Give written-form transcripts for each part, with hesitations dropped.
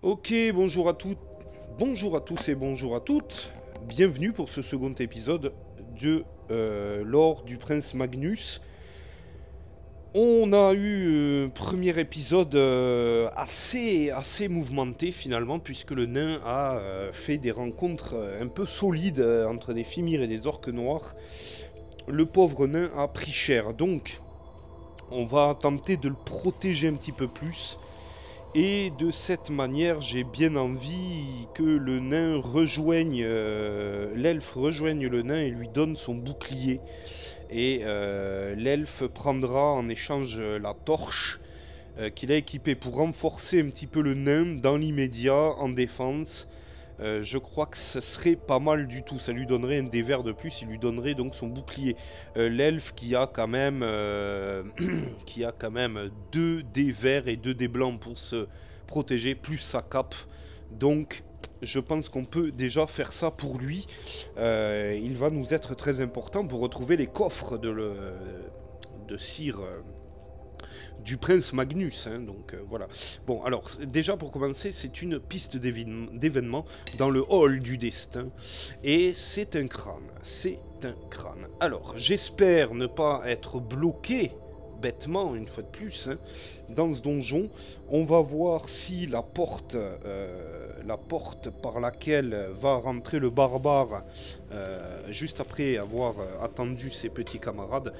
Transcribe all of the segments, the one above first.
Ok, bonjour à tous et bonjour à toutes. Bienvenue pour ce second épisode de l'Or du Prince Magnus. On a eu un premier épisode assez mouvementé finalement, puisque le nain a fait des rencontres un peu solides entre des Fimir et des orques noirs. Le pauvre nain a pris cher, donc on va tenter de le protéger un petit peu plus. Et de cette manière, j'ai bien envie que le nain rejoigne, l'elfe rejoigne le nain et lui donne son bouclier. Et l'elfe prendra en échange la torche qu'il a équipée pour renforcer un petit peu le nain dans l'immédiat en défense. Je crois que ce serait pas mal du tout. Ça lui donnerait un dé vert de plus. Il lui donnerait donc son bouclier. L'elfe qui a quand même, qui a quand même 2 dés verts et 2 dés blancs pour se protéger, plus sa cape. Donc, je pense qu'on peut déjà faire ça pour lui. Il va nous être très important pour retrouver les coffres de Sire. Du prince Magnus, hein, donc voilà. Bon, alors, déjà pour commencer, c'est une piste d'événement dans le hall du destin, et c'est un crâne. Alors, j'espère ne pas être bloqué, bêtement, une fois de plus, hein, dans ce donjon. On va voir si la porte par laquelle va rentrer le barbare, juste après avoir attendu ses petits camarades,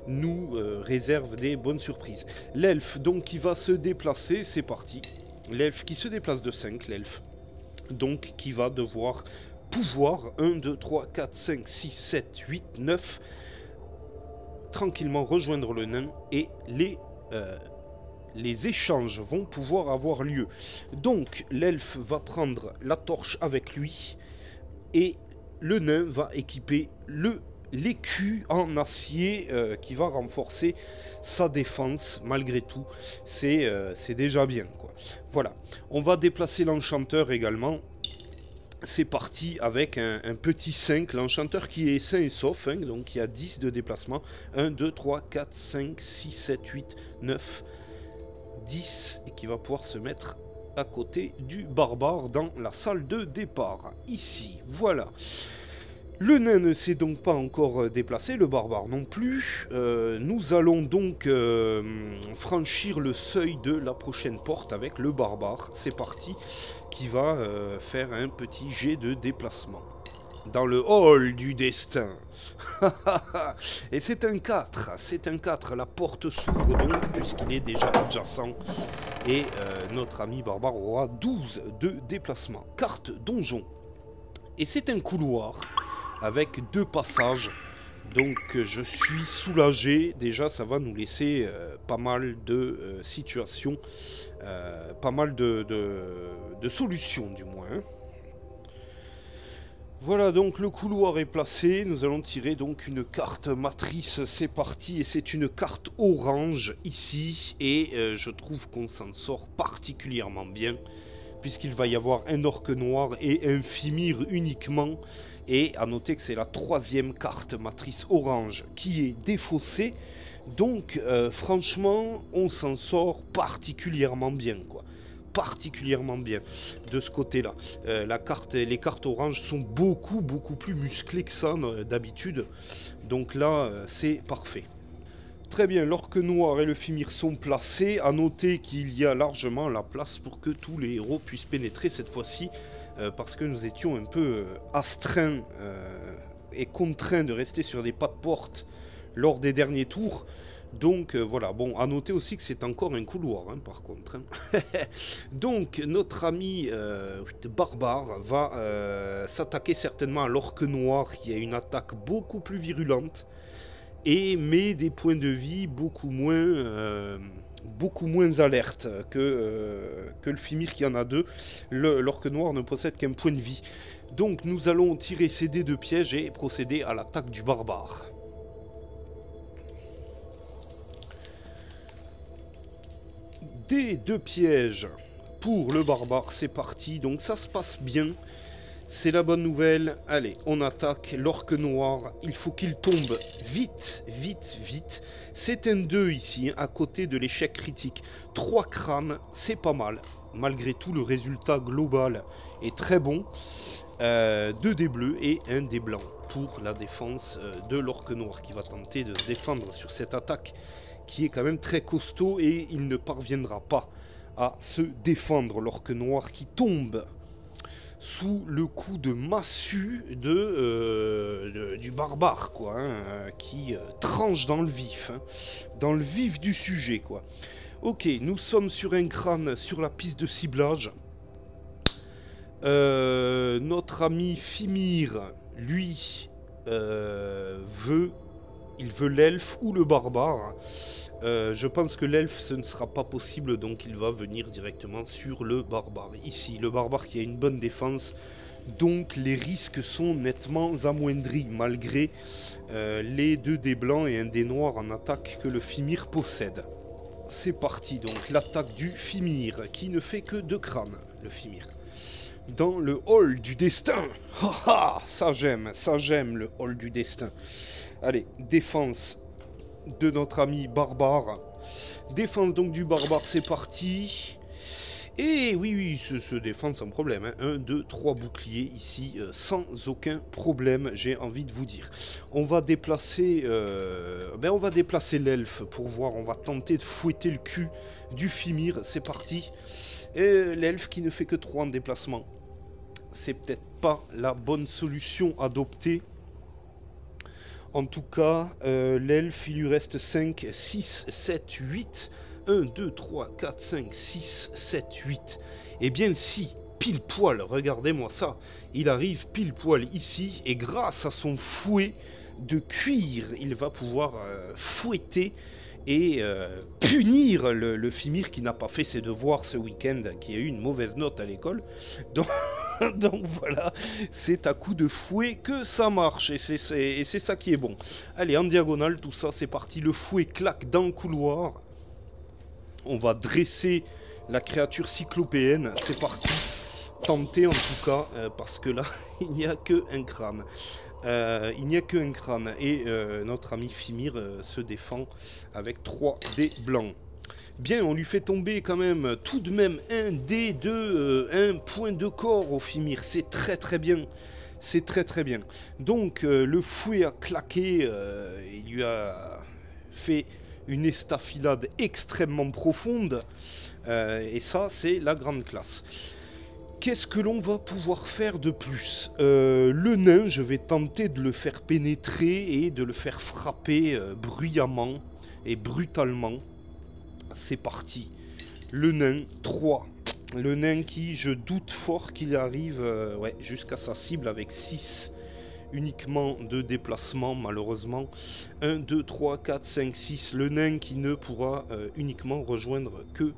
nous réserve des bonnes surprises. L'elfe donc qui va se déplacer, c'est parti. L'elfe qui se déplace de 5, l'elfe. Donc qui va devoir pouvoir 1, 2, 3, 4, 5, 6, 7, 8, 9 tranquillement rejoindre le nain et les échanges vont pouvoir avoir lieu. Donc l'elfe va prendre la torche avec lui et le nain va équiper l'écu en acier qui va renforcer sa défense malgré tout. C'est déjà bien, quoi. Voilà, on va déplacer l'enchanteur également. C'est parti avec un petit 5, l'enchanteur qui est sain et sauf, hein, donc il y a 10 de déplacement. 1, 2, 3, 4, 5, 6, 7, 8, 9, 10, et qui va pouvoir se mettre à côté du barbare dans la salle de départ. Ici, voilà. Le nain ne s'est donc pas encore déplacé, le barbare non plus. Nous allons donc franchir le seuil de la prochaine porte avec le barbare. C'est parti, qui va faire un petit jet de déplacement. Dans le hall du destin. Et c'est un 4, la porte s'ouvre donc puisqu'il est déjà adjacent. Et notre ami barbare aura 12 de déplacement. Carte donjon. Et c'est un couloir avec 2 passages. Donc je suis soulagé. Déjà ça va nous laisser pas mal de situations, pas mal de solutions du moins. Voilà, donc le couloir est placé. Nous allons tirer donc une carte matrice. C'est parti, et c'est une carte orange ici. Et je trouve qu'on s'en sort particulièrement bien, puisqu'il va y avoir un orque noir et un Fimir uniquement. Et à noter que c'est la 3e carte matrice orange qui est défaussée. Donc franchement, on s'en sort particulièrement bien, quoi. Particulièrement bien de ce côté-là. Les cartes oranges sont beaucoup plus musclées que ça d'habitude. Donc là, c'est parfait. Très bien, l'orque noir et le Fimir sont placés. À noter qu'il y a largement la place pour que tous les héros puissent pénétrer cette fois-ci, parce que nous étions un peu astreints et contraints de rester sur des pas de porte lors des derniers tours. Donc voilà, bon, à noter aussi que c'est encore un couloir, hein, par contre. Hein. Donc notre ami barbare va s'attaquer certainement à l'orque noir, qui a une attaque beaucoup plus virulente et met des points de vie beaucoup moins alertes que le Fimir qui en a 2. L'orque noir ne possède qu'un point de vie. Donc nous allons tirer ces dés de piège et procéder à l'attaque du barbare. Dés de piège pour le barbare, c'est parti. Donc ça se passe bien. C'est la bonne nouvelle. Allez, on attaque l'orque noir. Il faut qu'il tombe vite, vite, vite. C'est un 2 ici, hein, à côté de l'échec critique. 3 crânes, c'est pas mal. Malgré tout, le résultat global est très bon. 2 dés bleus et 1 dé blanc pour la défense de l'orque noir qui va tenter de se défendre sur cette attaque qui est quand même très costaud et il ne parviendra pas à se défendre. L'orque noir qui tombe sous le coup de massue du barbare, quoi, hein, qui tranche dans le vif du sujet, quoi. Ok, nous sommes sur un crâne sur la piste de ciblage. Notre ami Fimir, lui, veut l'elfe ou le barbare. Je pense que l'elfe, ce ne sera pas possible, donc il va venir directement sur le barbare. Ici, le barbare qui a une bonne défense, donc les risques sont nettement amoindris, malgré les 2 dés blancs et 1 dé noir en attaque que le Fimir possède. C'est parti, donc l'attaque du Fimir, qui ne fait que 2 crânes, le Fimir. Dans le hall du destin. Haha, ça j'aime le hall du destin. Allez, défense de notre ami barbare. Défense donc du barbare, c'est parti. Et oui, se défend sans problème. Hein. 1, 2, 3 boucliers ici, sans aucun problème, j'ai envie de vous dire. On va déplacer l'elfe pour voir, on va tenter de fouetter le cul du Fimir, c'est parti. Et l'elfe qui ne fait que 3 en déplacement. C'est peut-être pas la bonne solution adoptée. En tout cas, l'elfe, il lui reste 5, 6, 7, 8. 1, 2, 3, 4, 5, 6, 7, 8. Eh bien si, pile poil, regardez-moi ça. Il arrive pile poil ici et grâce à son fouet de cuir, il va pouvoir fouetter et punir le Fimir qui n'a pas fait ses devoirs ce week-end, qui a eu une mauvaise note à l'école. Donc voilà, c'est à coup de fouet que ça marche, et c'est ça qui est bon. Allez, en diagonale, tout ça, c'est parti. Le fouet claque dans le couloir. On va dresser la créature cyclopéenne, c'est parti. Tenter en tout cas, parce que là, il n'y a qu'un crâne. Et notre ami Fimir se défend avec 3 dés blancs. Bien, on lui fait tomber quand même tout de même un dé de 1 point de corps au Fimir. C'est très très bien. C'est très très bien. Donc le fouet a claqué, il lui a fait une estafilade extrêmement profonde. Et ça, c'est la grande classe. Qu'est-ce que l'on va pouvoir faire de plus? Le nain, je vais tenter de le faire pénétrer et de le faire frapper bruyamment et brutalement. C'est parti. Le nain, 3. Le nain qui, je doute fort qu'il arrive jusqu'à sa cible avec 6 uniquement de déplacement, malheureusement. 1, 2, 3, 4, 5, 6. Le nain qui ne pourra uniquement rejoindre que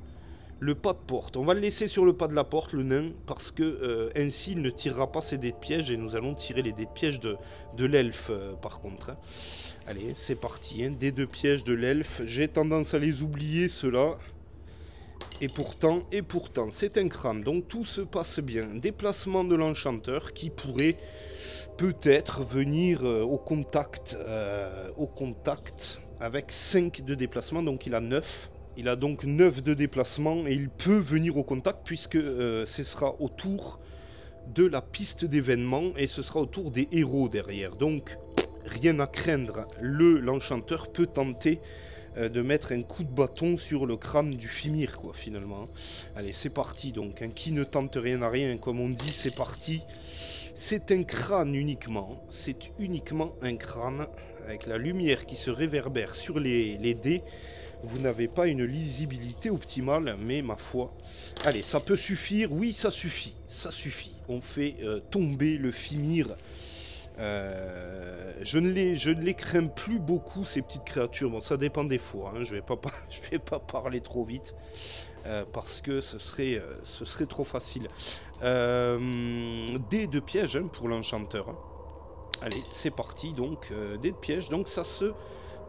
le pas de porte. On va le laisser sur le pas de la porte, le nain, parce que ainsi il ne tirera pas ses dés de piège et nous allons tirer les dés de piège de l'elfe par contre. Hein. Allez, c'est parti, hein. Dés de piège de l'elfe. J'ai tendance à les oublier, ceux-là. Et pourtant, c'est un crâne, donc tout se passe bien. Déplacement de l'enchanteur qui pourrait peut-être venir au contact avec 5 de déplacement, donc il a 9. Il a donc 9 de déplacement et il peut venir au contact puisque ce sera autour de la piste d'événement et ce sera autour des héros derrière. Donc rien à craindre, l'enchanteur peut tenter de mettre un coup de bâton sur le crâne du Fimir, quoi, finalement. Allez, c'est parti donc, hein, qui ne tente rien à rien, comme on dit, c'est parti. C'est un crâne uniquement, c'est uniquement un crâne avec la lumière qui se réverbère sur les dés. Vous n'avez pas une lisibilité optimale, mais ma foi... Allez, ça peut suffire. Oui, ça suffit. Ça suffit. On fait tomber le Fimir. Je ne les crains plus beaucoup, ces petites créatures. Bon, ça dépend des fois. Hein. Je vais pas parler trop vite. Parce que ce serait trop facile. Dés de piège hein, pour l'enchanteur. Hein. Allez, c'est parti. Donc, dés de piège. Donc, ça se...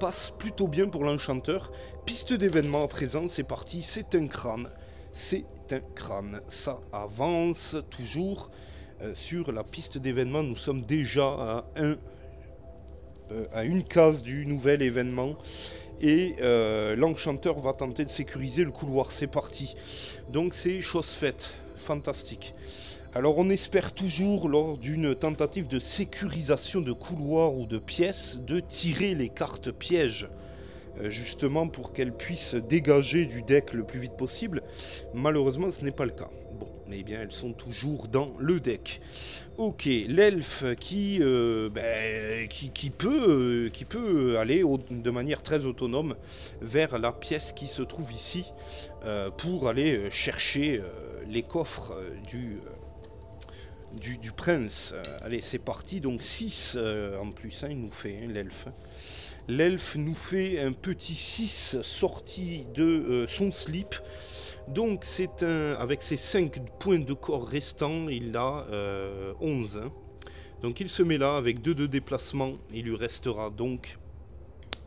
passe plutôt bien pour l'enchanteur. Piste d'événement à présent, c'est parti, c'est un crâne. C'est un crâne. Ça avance toujours. sur la piste d'événements. Nous sommes déjà à une case du nouvel événement. Et l'enchanteur va tenter de sécuriser le couloir. C'est parti. Donc c'est chose faite. Fantastique. Alors on espère toujours, lors d'une tentative de sécurisation de couloir ou de pièces, de tirer les cartes pièges. Justement pour qu'elles puissent dégager du deck le plus vite possible. Malheureusement ce n'est pas le cas. Bon, eh bien elles sont toujours dans le deck. Ok, l'elfe qui peut aller de manière très autonome vers la pièce qui se trouve ici pour aller chercher les coffres du prince. Allez, c'est parti. Donc 6 en plus, hein, il nous fait l'elfe. L'elfe nous fait un petit 6 sorti de son slip. Donc c'est avec ses 5 points de corps restants, il a 11. Hein. Donc il se met là avec 2 de déplacement. Il lui restera donc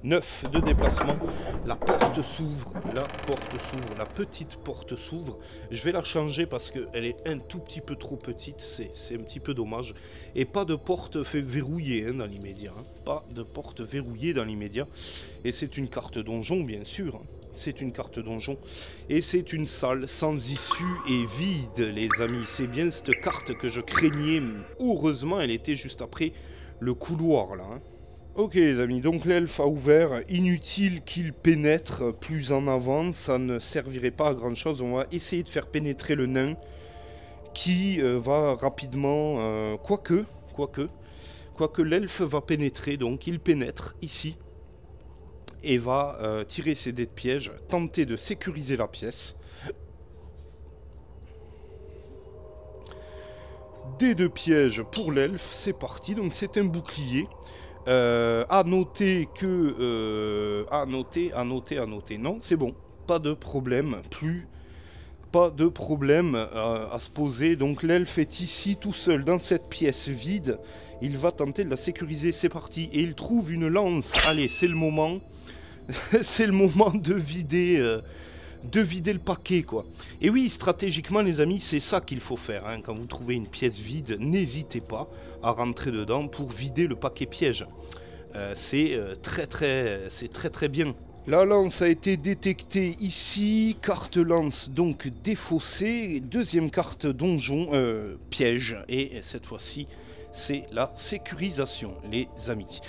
9 de déplacement. La porte s'ouvre, la petite porte s'ouvre. Je vais la changer parce qu'elle est un tout petit peu trop petite, c'est un petit peu dommage. Et pas de porte verrouillée hein, dans l'immédiat. Hein. Pas de porte verrouillée dans l'immédiat. Et c'est une carte donjon bien sûr. Hein. C'est une carte donjon. Et c'est une salle sans issue et vide les amis. C'est bien cette carte que je craignais. Heureusement elle était juste après le couloir là. Hein. Ok les amis, donc l'elfe a ouvert, inutile qu'il pénètre plus en avant, ça ne servirait pas à grand chose, on va essayer de faire pénétrer le nain qui va rapidement, quoique l'elfe va pénétrer, donc il pénètre ici et va tirer ses dés de piège, tenter de sécuriser la pièce. Dés de piège pour l'elfe, c'est parti, donc c'est un bouclier. À noter que... à noter, non, c'est bon, pas de problème, pas de problème à se poser. Donc l'elfe est ici tout seul dans cette pièce vide, il va tenter de la sécuriser, c'est parti, et il trouve une lance. Allez, c'est le moment, c'est le moment de vider le paquet quoi. Et oui, stratégiquement les amis, c'est ça qu'il faut faire hein. Quand vous trouvez une pièce vide, n'hésitez pas à rentrer dedans pour vider le paquet piège. C'est très bien. La lance a été détectée ici, carte lance donc défaussée, deuxième carte donjon, piège, et cette fois-ci c'est la sécurisation les amis.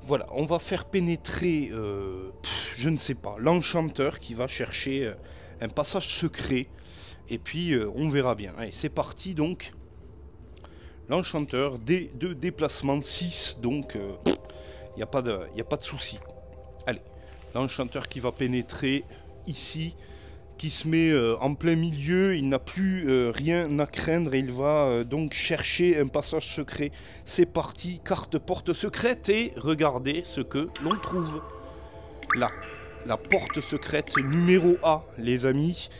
Voilà, on va faire pénétrer, je ne sais pas, l'enchanteur qui va chercher un passage secret, et puis on verra bien. Allez, c'est parti donc, l'enchanteur, de déplacement 6, donc il n'y a pas de souci. Allez, l'enchanteur qui va pénétrer ici, qui se met en plein milieu, il n'a plus rien à craindre et il va donc chercher un passage secret. C'est parti, carte porte secrète et regardez ce que l'on trouve. Là, la porte secrète numéro A, les amis.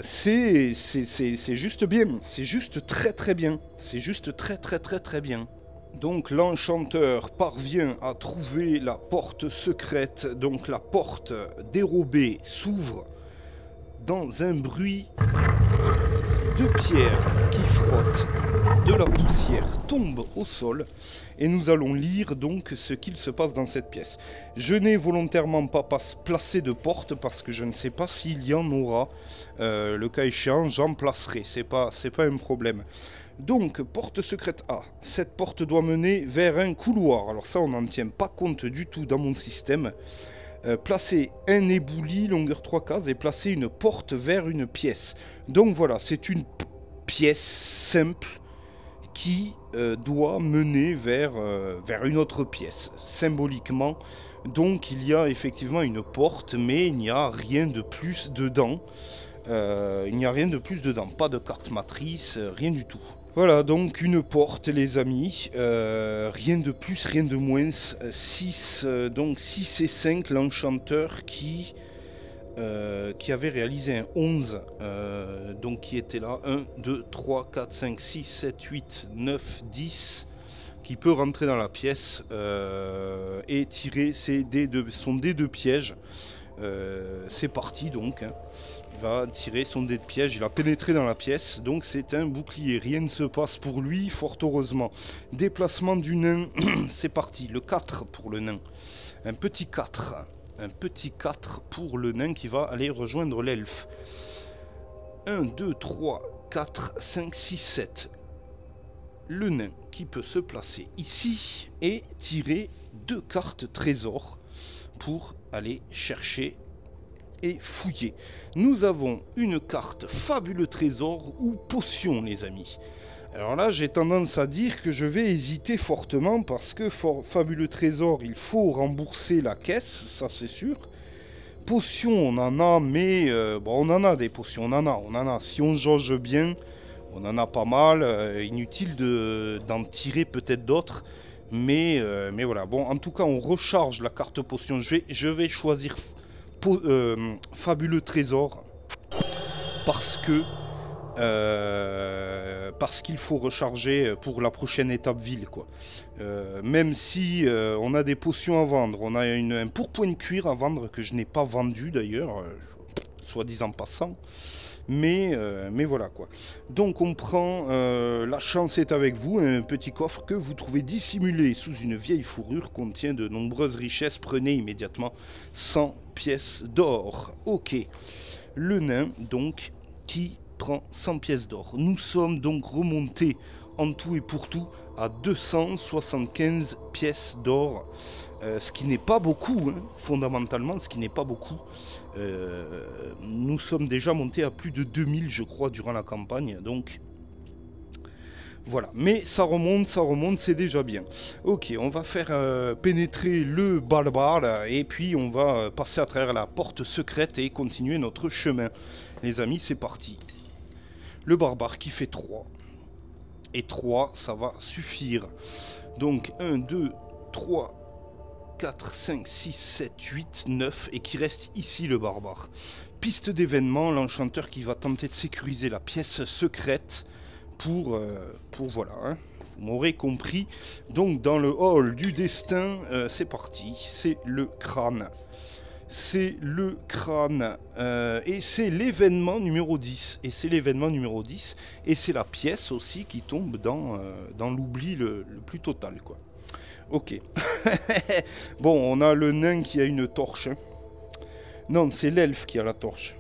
C'est juste bien, c'est juste très bien, c'est juste très bien. Donc l'enchanteur parvient à trouver la porte secrète, donc la porte dérobée s'ouvre dans un bruit de pierre qui frotte, de la poussière tombe au sol et nous allons lire donc ce qu'il se passe dans cette pièce. Je n'ai volontairement pas placé de porte parce que je ne sais pas s'il y en aura, le cas échéant j'en placerai, c'est pas un problème. Donc, porte secrète A. Cette porte doit mener vers un couloir. Alors ça, on n'en tient pas compte du tout dans mon système. Placer un ébouli, longueur 3 cases, et placer une porte vers une pièce. Donc voilà, c'est une pièce simple qui doit mener vers une autre pièce, symboliquement. Donc il y a effectivement une porte, mais il n'y a rien de plus dedans. Pas de carte matrice, rien du tout. Voilà, donc une porte les amis, rien de plus, rien de moins, 6 et 5, l'enchanteur qui avait réalisé un 11, donc qui était là, 1, 2, 3, 4, 5, 6, 7, 8, 9, 10, qui peut rentrer dans la pièce et tirer son dé de piège. C'est parti donc, hein. Il va tirer son dé de piège, il a pénétré dans la pièce, donc c'est un bouclier. Rien ne se passe pour lui, fort heureusement. Déplacement du nain, c'est parti. Le 4 pour le nain. Un petit 4. Un petit 4 pour le nain qui va aller rejoindre l'elfe. 1, 2, 3, 4, 5, 6, 7. Le nain qui peut se placer ici et tirer 2 cartes trésor pour aller chercher et fouiller. Nous avons une carte fabuleux trésor ou potion, les amis. Alors là, j'ai tendance à dire que je vais hésiter fortement parce que fabuleux trésor, il faut rembourser la caisse, ça c'est sûr. Potion, on en a, mais bon, on en a des potions, on en a. Si on jauge bien, on en a pas mal. Inutile d'en tirer peut-être d'autres. Mais voilà, bon, en tout cas, on recharge la carte potion. Je vais choisir fabuleux trésor parce qu'il faut recharger pour la prochaine étape ville, quoi. Même si on a des potions à vendre, on a un pourpoint de cuir à vendre que je n'ai pas vendu d'ailleurs, soit disant passant. Mais voilà quoi. Donc on prend la chance est avec vous, un petit coffre que vous trouvez dissimulé sous une vieille fourrure contient de nombreuses richesses. Prenez immédiatement 100 pièces d'or. Ok. Le nain donc qui prend 100 pièces d'or. Nous sommes donc remontés en tout et pour tout à 275 pièces d'or, ce qui n'est pas beaucoup, hein, fondamentalement, ce qui n'est pas beaucoup. Nous sommes déjà montés à plus de 2000, je crois, durant la campagne, donc voilà. Mais ça remonte, c'est déjà bien. Ok, on va faire pénétrer le barbare, et puis on va passer à travers la porte secrète et continuer notre chemin. Les amis, c'est parti. Le barbare qui fait 3. Et 3, ça va suffire. Donc 1, 2, 3, 4, 5, 6, 7, 8, 9. Et qui reste ici le barbare. Piste d'événement, l'enchanteur qui va tenter de sécuriser la pièce secrète pour voilà. Hein. Vous m'aurez compris. Donc dans le hall du destin, c'est parti. C'est le crâne. C'est le crâne et c'est l'événement numéro 10 et c'est l'événement numéro 10 et c'est la pièce aussi qui tombe dans l'oubli le plus total, quoi. Ok. Bon, on a le nain qui a une torche, hein. Non, c'est l'elfe qui a la torche.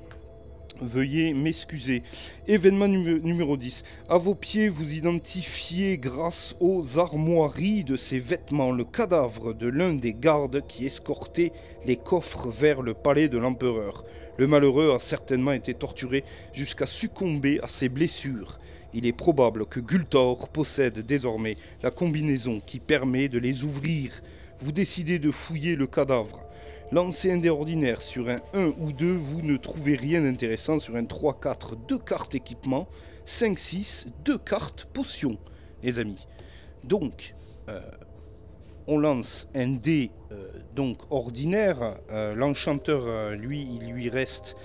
Veuillez m'excuser. Événement numéro 10. À vos pieds, vous identifiez grâce aux armoiries de ses vêtements le cadavre de l'un des gardes qui escortait les coffres vers le palais de l'empereur. Le malheureux a certainement été torturé jusqu'à succomber à ses blessures. Il est probable que Gultor possède désormais la combinaison qui permet de les ouvrir. Vous décidez de fouiller le cadavre. Lancez un dé ordinaire sur un 1 ou 2, vous ne trouvez rien d'intéressant. Sur un 3-4, 2 cartes équipement. 5-6, 2 cartes potion, les amis. Donc, on lance un dé donc ordinaire. L'enchanteur, lui, il lui reste...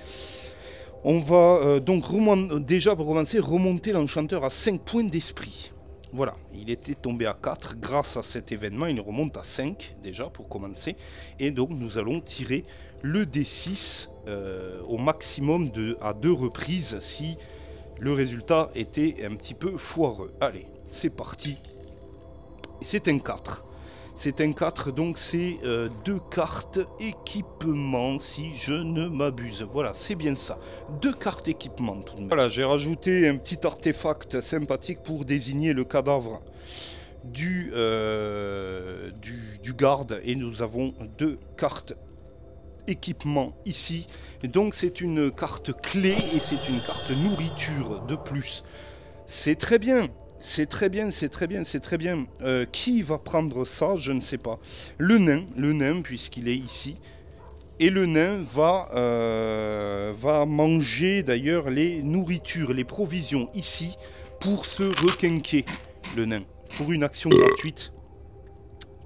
On va donc, déjà pour commencer, remonter l'enchanteur à 5 points d'esprit. Voilà, il était tombé à 4, grâce à cet événement, il remonte à 5 déjà pour commencer. Et donc nous allons tirer le D6 au maximum à 2 reprises si le résultat était un petit peu foireux. Allez, c'est parti. C'est un 4. C'est un 4, donc c'est 2 cartes équipement, si je ne m'abuse. Voilà, c'est bien ça. 2 cartes équipement tout de même. Voilà, j'ai rajouté un petit artefact sympathique pour désigner le cadavre du garde. Et nous avons 2 cartes équipement ici. Et donc c'est une carte clé et c'est une carte nourriture de plus. C'est très bien. C'est très bien, c'est très bien, c'est très bien. Qui va prendre ça? Je ne sais pas. Le nain, puisqu'il est ici. Et le nain va manger d'ailleurs les nourritures, les provisions ici pour se requinquer, le nain. Pour une action gratuite,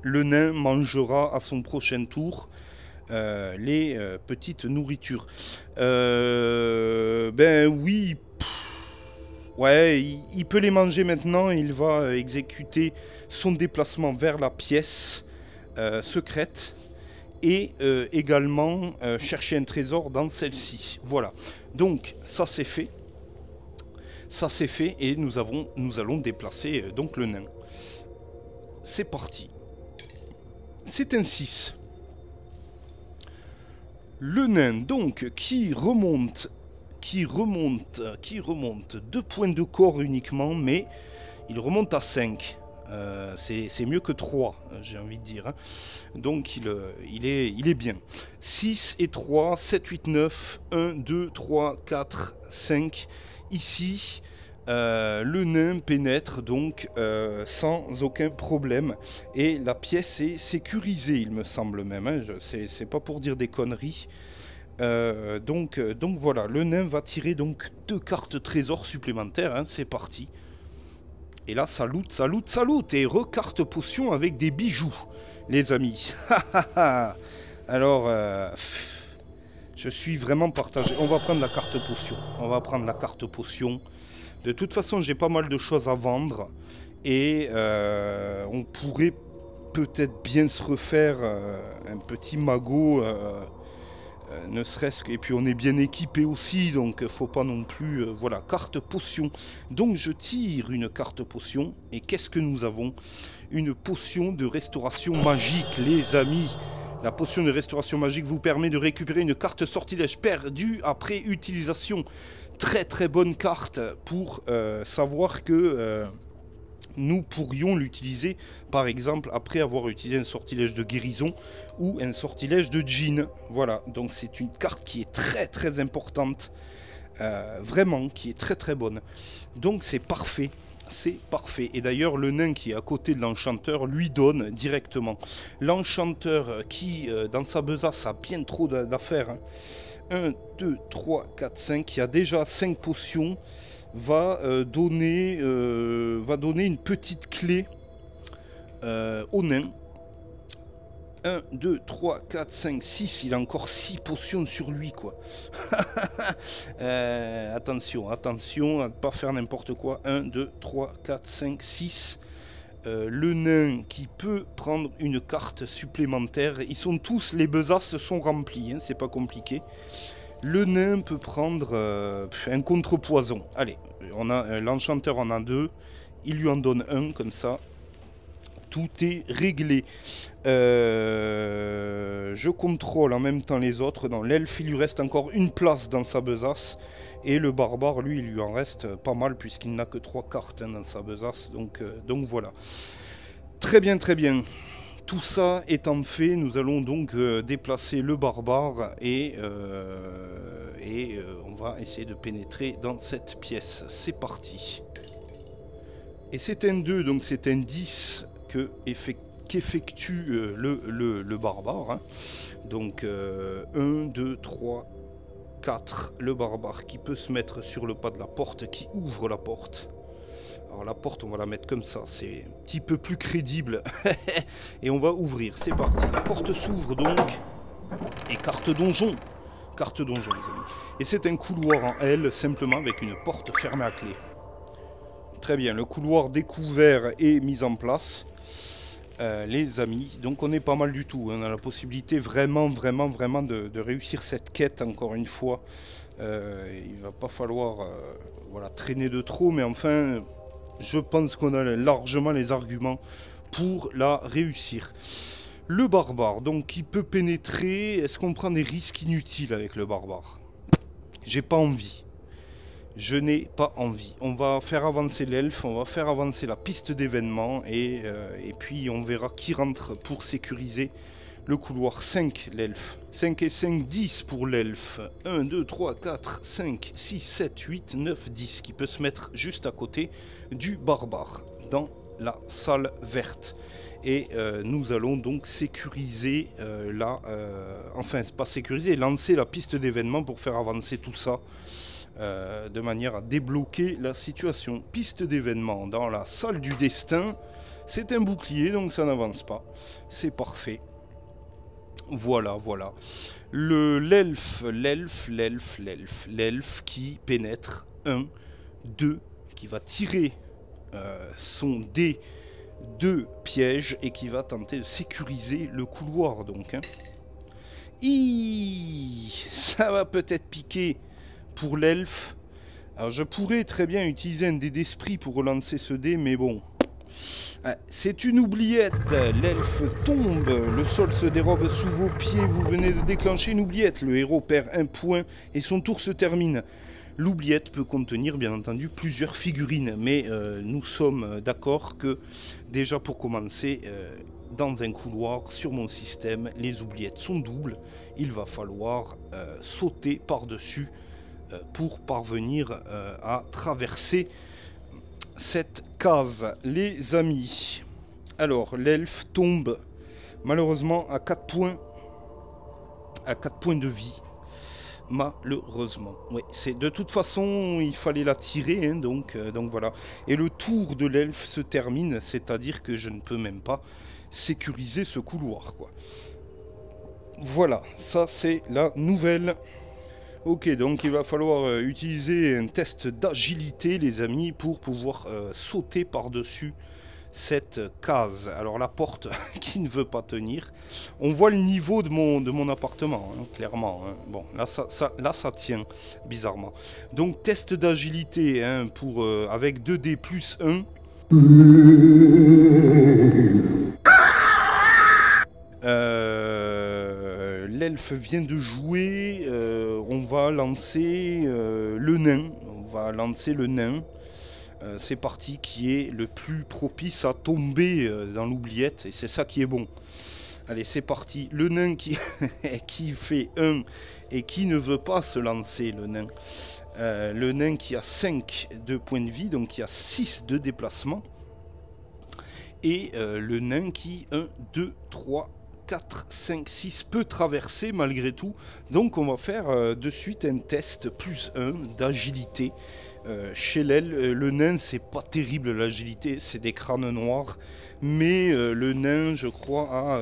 le nain mangera à son prochain tour les petites nourritures. Ben oui. Ouais, il peut les manger maintenant et il va exécuter son déplacement vers la pièce secrète. et également chercher un trésor dans celle-ci. Voilà, donc ça c'est fait. Ça c'est fait et nous allons déplacer donc le nain. C'est parti. C'est un 6. Le nain donc qui remonte 2 points de corps uniquement, mais il remonte à 5. C'est mieux que 3, j'ai envie de dire. Hein. Donc il est bien. 6 et 3, 7, 8, 9, 1, 2, 3, 4, 5. Ici, le nain pénètre donc sans aucun problème. Et la pièce est sécurisée, il me semble même. Hein. C'est pas pour dire des conneries. Donc voilà, le nain va tirer donc 2 cartes trésors supplémentaires. Hein. C'est parti. Et là, ça loot. Et recarte potion avec des bijoux, les amis. Alors, je suis vraiment partagé. On va prendre la carte potion. De toute façon, j'ai pas mal de choses à vendre. Et on pourrait peut-être bien se refaire un petit magot. Ne serait-ce que... Et puis on est bien équipé aussi, donc faut pas non plus... voilà, carte potion. Donc je tire une carte potion. Et qu'est-ce que nous avons? Une potion de restauration magique, les amis. La potion de restauration magique vous permet de récupérer une carte sortilège perdue après utilisation. Très très bonne carte pour savoir que... nous pourrions l'utiliser par exemple après avoir utilisé un sortilège de guérison ou un sortilège de djinn. Voilà, donc c'est une carte qui est très très importante, vraiment, qui est très très bonne. Donc c'est parfait, et d'ailleurs le nain qui est à côté de l'enchanteur lui donne directement. L'enchanteur qui dans sa besace a bien trop d'affaires, hein. 1, 2, 3, 4, 5, qui a déjà 5 potions, va donner une petite clé au nain. 1, 2, 3, 4, 5, 6. Il a encore 6 potions sur lui, quoi. Attention à ne pas faire n'importe quoi. 1, 2, 3, 4, 5, 6. Le nain qui peut prendre une carte supplémentaire. Ils sont tous, les besaces sont remplies, hein, c'est pas compliqué. Le nain peut prendre un contrepoison. Allez, l'enchanteur en a 2. Il lui en donne un, comme ça. Tout est réglé. Je contrôle en même temps les autres. Dans l'elfe, il lui reste encore une place dans sa besace. Et le barbare, lui, il lui en reste pas mal, puisqu'il n'a que 3 cartes dans sa besace. Donc voilà. Très bien, très bien. Tout ça étant fait, nous allons donc déplacer le barbare et on va essayer de pénétrer dans cette pièce. C'est parti. Et c'est un 2, donc c'est un 10 qu'effectue le barbare. Hein. Donc 1, 2, 3, 4, le barbare qui peut se mettre sur le pas de la porte, qui ouvre la porte. Alors la porte, on va la mettre comme ça, c'est un petit peu plus crédible. Et on va ouvrir, c'est parti. La porte s'ouvre donc. Et carte donjon. Carte donjon, les amis. Et c'est un couloir en L, simplement avec une porte fermée à clé. Très bien, le couloir découvert est mis en place. Les amis, donc on est pas mal du tout. On a la possibilité vraiment de réussir cette quête encore une fois. Il va pas falloir voilà, traîner de trop, mais enfin... Je pense qu'on a largement les arguments pour la réussir. Le barbare, donc, qui peut pénétrer. Est-ce qu'on prend des risques inutiles avec le barbare? J'ai pas envie. Je n'ai pas envie. On va faire avancer l'elfe, on va faire avancer la piste d'événements et puis on verra qui rentre pour sécuriser le couloir. 5, l'elfe. 5 et 5, 10 pour l'elfe. 1, 2, 3, 4, 5, 6, 7, 8, 9, 10. Qui peut se mettre juste à côté du barbare, dans la salle verte. Et nous allons donc sécuriser enfin, pas sécuriser, lancer la piste d'événements pour faire avancer tout ça. De manière à débloquer la situation. Piste d'événements dans la salle du destin. C'est un bouclier, donc ça n'avance pas. C'est parfait. Voilà. L'elfe qui pénètre. 1, 2, qui va tirer son dé de piège et qui va tenter de sécuriser le couloir, donc. Hein. Ça va peut-être piquer pour l'elfe. Alors je pourrais très bien utiliser un dé d'esprit pour relancer ce dé, mais bon. C'est une oubliette. L'elfe tombe, le sol se dérobe sous vos pieds, vous venez de déclencher une oubliette. Le héros perd un point et son tour se termine. L'oubliette peut contenir bien entendu plusieurs figurines, mais nous sommes d'accord que déjà pour commencer, dans un couloir sur mon système, les oubliettes sont doubles. Il va falloir sauter par-dessus pour parvenir à traverser cette case, les amis. Alors, l'elfe tombe malheureusement à 4 points. À 4 points de vie. Malheureusement. Oui, c'est de toute façon, il fallait la tirer, hein, donc voilà. Et le tour de l'elfe se termine, c'est-à-dire que je ne peux même pas sécuriser ce couloir, quoi. Voilà, ça c'est la nouvelle. Ok, donc il va falloir utiliser un test d'agilité, les amis, pour pouvoir sauter par-dessus cette case. Alors la porte qui ne veut pas tenir. On voit le niveau de mon appartement, hein, clairement. Hein. Bon, là ça tient, bizarrement. Donc test d'agilité hein, avec 2D plus 1. L'elfe vient de jouer, on va lancer le nain. On va lancer le nain. C'est parti, qui est le plus propice à tomber dans l'oubliette, et c'est ça qui est bon. Allez, c'est parti. Le nain qui, qui fait 1 et qui ne veut pas se lancer, le nain. Le nain qui a 5 de points de vie, donc qui a 6 de déplacement. Et le nain qui, 1, 2, 3, 4, 5, 6 peut traverser malgré tout. Donc on va faire de suite un test plus 1 d'agilité. Chez le nain, c'est pas terrible l'agilité, c'est des crânes noirs. Mais le nain, je crois, a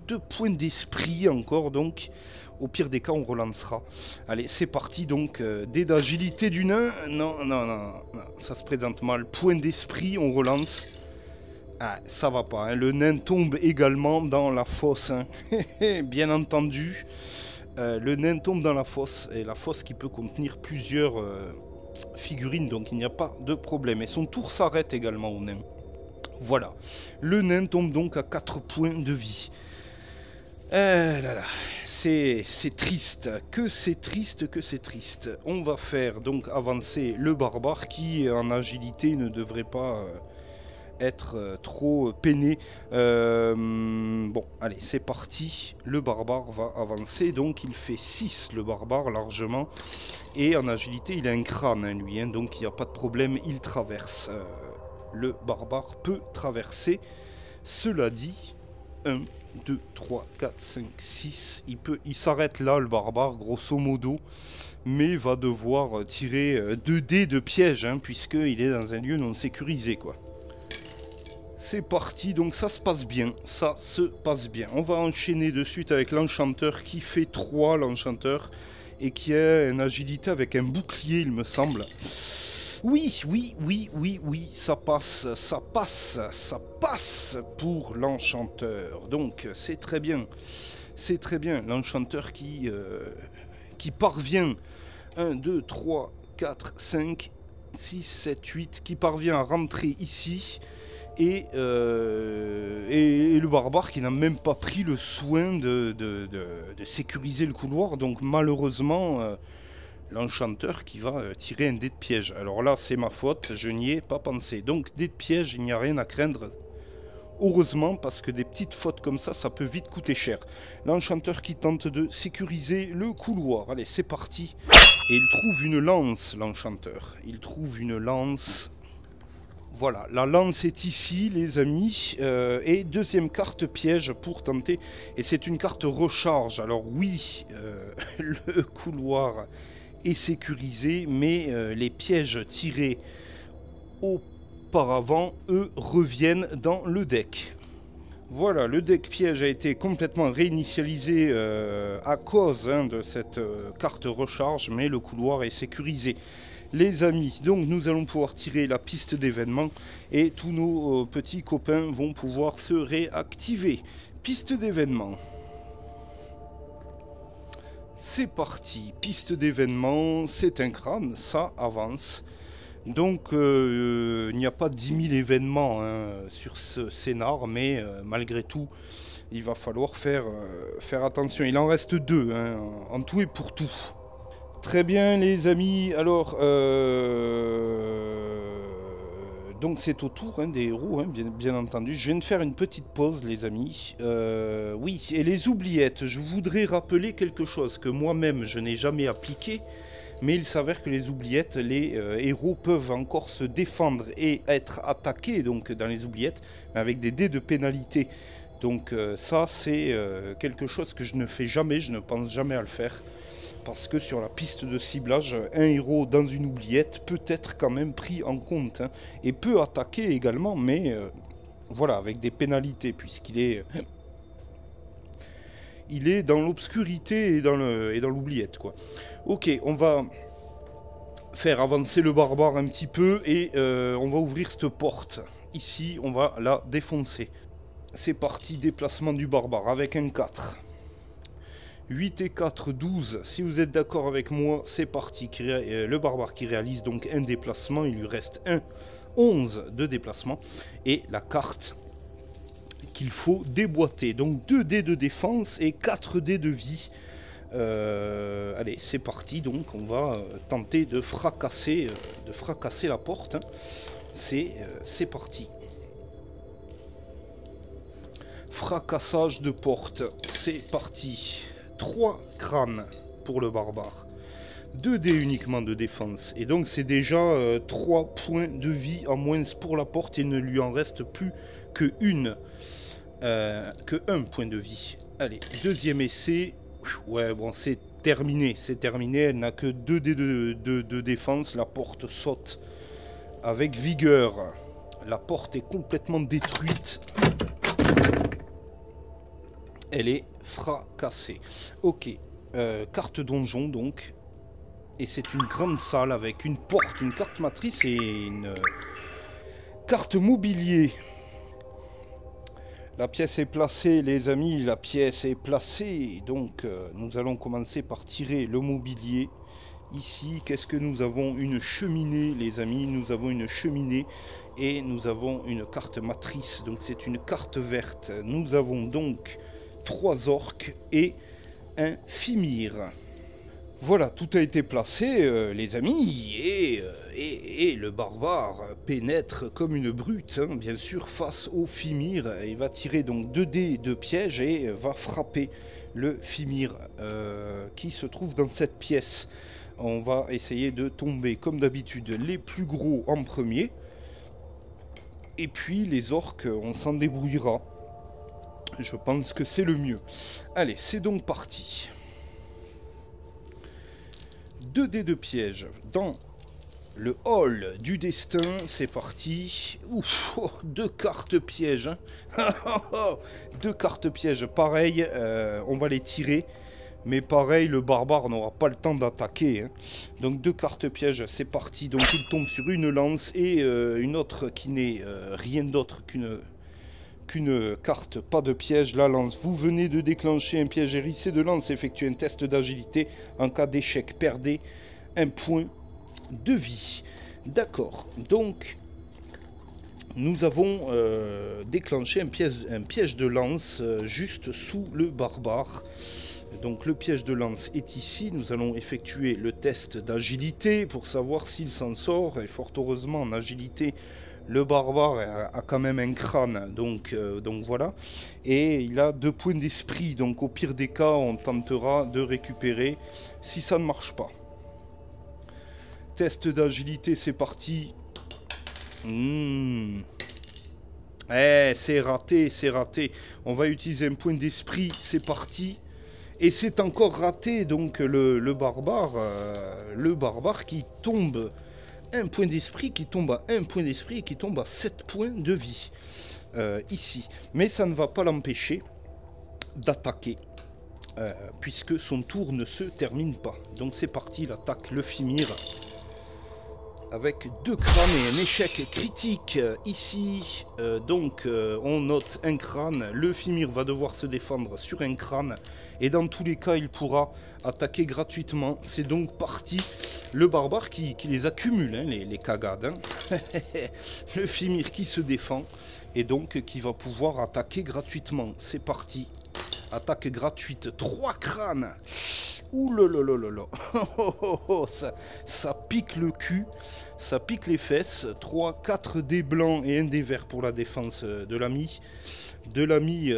2 points d'esprit encore. Donc au pire des cas, on relancera. Allez, c'est parti donc. Dé d'agilité du nain. Non, ça se présente mal. Point d'esprit, on relance. Ah, ça va pas, hein. Le nain tombe également dans la fosse, hein. Bien entendu. Le nain tombe dans la fosse, et la fosse qui peut contenir plusieurs figurines, donc il n'y a pas de problème. Et son tour s'arrête également au nain. Voilà. Le nain tombe donc à 4 points de vie. C'est triste, que c'est triste, que c'est triste. On va faire donc avancer le barbare qui, en agilité, ne devrait pas... être trop peiné. Bon, allez, c'est parti. Le barbare va avancer. Donc, il fait 6, le barbare, largement. Et en agilité, il a un crâne, hein, lui. Hein, donc, il n'y a pas de problème. Il traverse. Le barbare peut traverser. Cela dit, 1, 2, 3, 4, 5, 6. Il s'arrête là, le barbare, grosso modo. Mais va devoir tirer 2 dés de piège, hein, puisqu'il est dans un lieu non sécurisé, quoi. C'est parti, donc ça se passe bien, ça se passe bien. On va enchaîner de suite avec l'enchanteur qui fait 3, l'enchanteur, et qui a une agilité avec un bouclier, il me semble. Oui, ça passe pour l'enchanteur. Donc c'est très bien, l'enchanteur qui parvient, 1, 2, 3, 4, 5, 6, 7, 8, qui parvient à rentrer ici. Et le barbare qui n'a même pas pris le soin de sécuriser le couloir. Donc malheureusement, l'enchanteur qui va tirer un dé de piège. Alors là, c'est ma faute, je n'y ai pas pensé. Donc dé de piège, il n'y a rien à craindre. Heureusement, parce que des petites fautes comme ça peut vite coûter cher. L'enchanteur qui tente de sécuriser le couloir. Allez, c'est parti. Et il trouve une lance, l'enchanteur. Il trouve une lance... Voilà, la lance est ici, les amis, et deuxième carte piège pour tenter, et c'est une carte recharge. Alors oui, le couloir est sécurisé, mais les pièges tirés auparavant, eux, reviennent dans le deck. Voilà, le deck piège a été complètement réinitialisé à cause de cette carte recharge, mais le couloir est sécurisé. Les amis, donc nous allons pouvoir tirer la piste d'événement et tous nos petits copains vont pouvoir se réactiver. Piste d'événement. C'est parti, piste d'événements, c'est un crâne, ça avance. Donc il n'y a pas 10 000 événements hein, sur ce scénar, mais malgré tout, il va falloir faire attention. Il en reste 2, hein, en tout et pour tout. Très bien les amis, alors donc c'est au tour hein, des héros, hein, bien entendu. Je viens de faire une petite pause les amis. Oui, et les oubliettes, je voudrais rappeler quelque chose que moi-même je n'ai jamais appliqué. Mais il s'avère que les oubliettes, les héros peuvent encore se défendre et être attaqués donc, dans les oubliettes, mais avec des dés de pénalité. Donc ça c'est quelque chose que je ne fais jamais, je ne pense jamais à le faire. Parce que sur la piste de ciblage, un héros dans une oubliette peut être quand même pris en compte. Hein, et peut attaquer également, mais voilà, avec des pénalités, puisqu'il est... il est dans l'obscurité et dans l'oubliette, quoi. Ok, on va faire avancer le barbare un petit peu et on va ouvrir cette porte. Ici, on va la défoncer. C'est parti, déplacement du barbare avec un 4. 8 et 4, 12. Si vous êtes d'accord avec moi, c'est parti. Le barbare qui réalise donc un déplacement, il lui reste 11 de déplacement. Et la carte qu'il faut déboîter. Donc 2 dés de défense et 4 dés de vie. Allez, c'est parti. Donc on va tenter de fracasser la porte. Hein. C'est parti. Fracassage de porte. C'est parti. 3 crânes pour le barbare. 2 dés uniquement de défense. Et donc c'est déjà 3 points de vie en moins pour la porte. Et il ne lui en reste plus que un point de vie. Allez, deuxième essai. Ouais, bon, c'est terminé. C'est terminé. Elle n'a que 2 dés de défense. La porte saute avec vigueur. La porte est complètement détruite. Elle est fracassée. Ok. Carte donjon, donc. Et c'est une grande salle avec une porte, une carte matrice et une carte mobilier. La pièce est placée, les amis, la pièce est placée. Donc, nous allons commencer par tirer le mobilier. Ici, qu'est-ce que nous avons? Une cheminée, les amis. Nous avons une cheminée et nous avons une carte matrice. Donc, c'est une carte verte. Nous avons donc 3 orques et un Fimir. Voilà, tout a été placé, les amis, et le barbare pénètre comme une brute, hein, bien sûr, face au Fimir. Il va tirer donc 2 dés de piège et va frapper le Fimir qui se trouve dans cette pièce. On va essayer de tomber, comme d'habitude, les plus gros en premier. Et puis les orques, on s'en débrouillera. Je pense que c'est le mieux. Allez, c'est donc parti. 2 dés de piège dans le hall du destin, c'est parti. Ouf, oh, 2 cartes pièges. Hein. 2 cartes pièges, pareil, on va les tirer. Mais pareil, le barbare n'aura pas le temps d'attaquer. Hein. Donc 2 cartes pièges, c'est parti. Donc il tombe sur une lance et une autre qui n'est rien d'autre qu'une carte, pas de piège, la lance. Vous venez de déclencher un piège hérissé de lance. Effectuez un test d'agilité. En cas d'échec, perdez un point de vie. D'accord. Donc, nous avons déclenché un piège de lance juste sous le barbare. Donc, le piège de lance est ici. Nous allons effectuer le test d'agilité pour savoir s'il s'en sort. Et fort heureusement, en agilité, le barbare a quand même un crâne, donc voilà. Et il a 2 points d'esprit, donc au pire des cas, on tentera de récupérer si ça ne marche pas. Test d'agilité, c'est parti. C'est raté, c'est raté. On va utiliser un point d'esprit, c'est parti. Et c'est encore raté, donc le barbare qui tombe... un point d'esprit qui tombe à 1 point d'esprit et qui tombe à 7 points de vie ici. Mais ça ne va pas l'empêcher d'attaquer puisque son tour ne se termine pas. Donc c'est parti, il attaque le Fimir avec 2 crânes et un échec critique ici. On note un crâne. Le Fimir va devoir se défendre sur un crâne. Et dans tous les cas, il pourra attaquer gratuitement. C'est donc parti. Le barbare qui les accumule, hein, les cagades. Hein. Le Fimir qui se défend. Et donc qui va pouvoir attaquer gratuitement. C'est parti. Attaque gratuite. 3 crânes. Ouh là là là là là. Ça pique le cul. Ça pique les fesses. 3, 4 dés blancs et un dé vert pour la défense de l'ami. De l'ami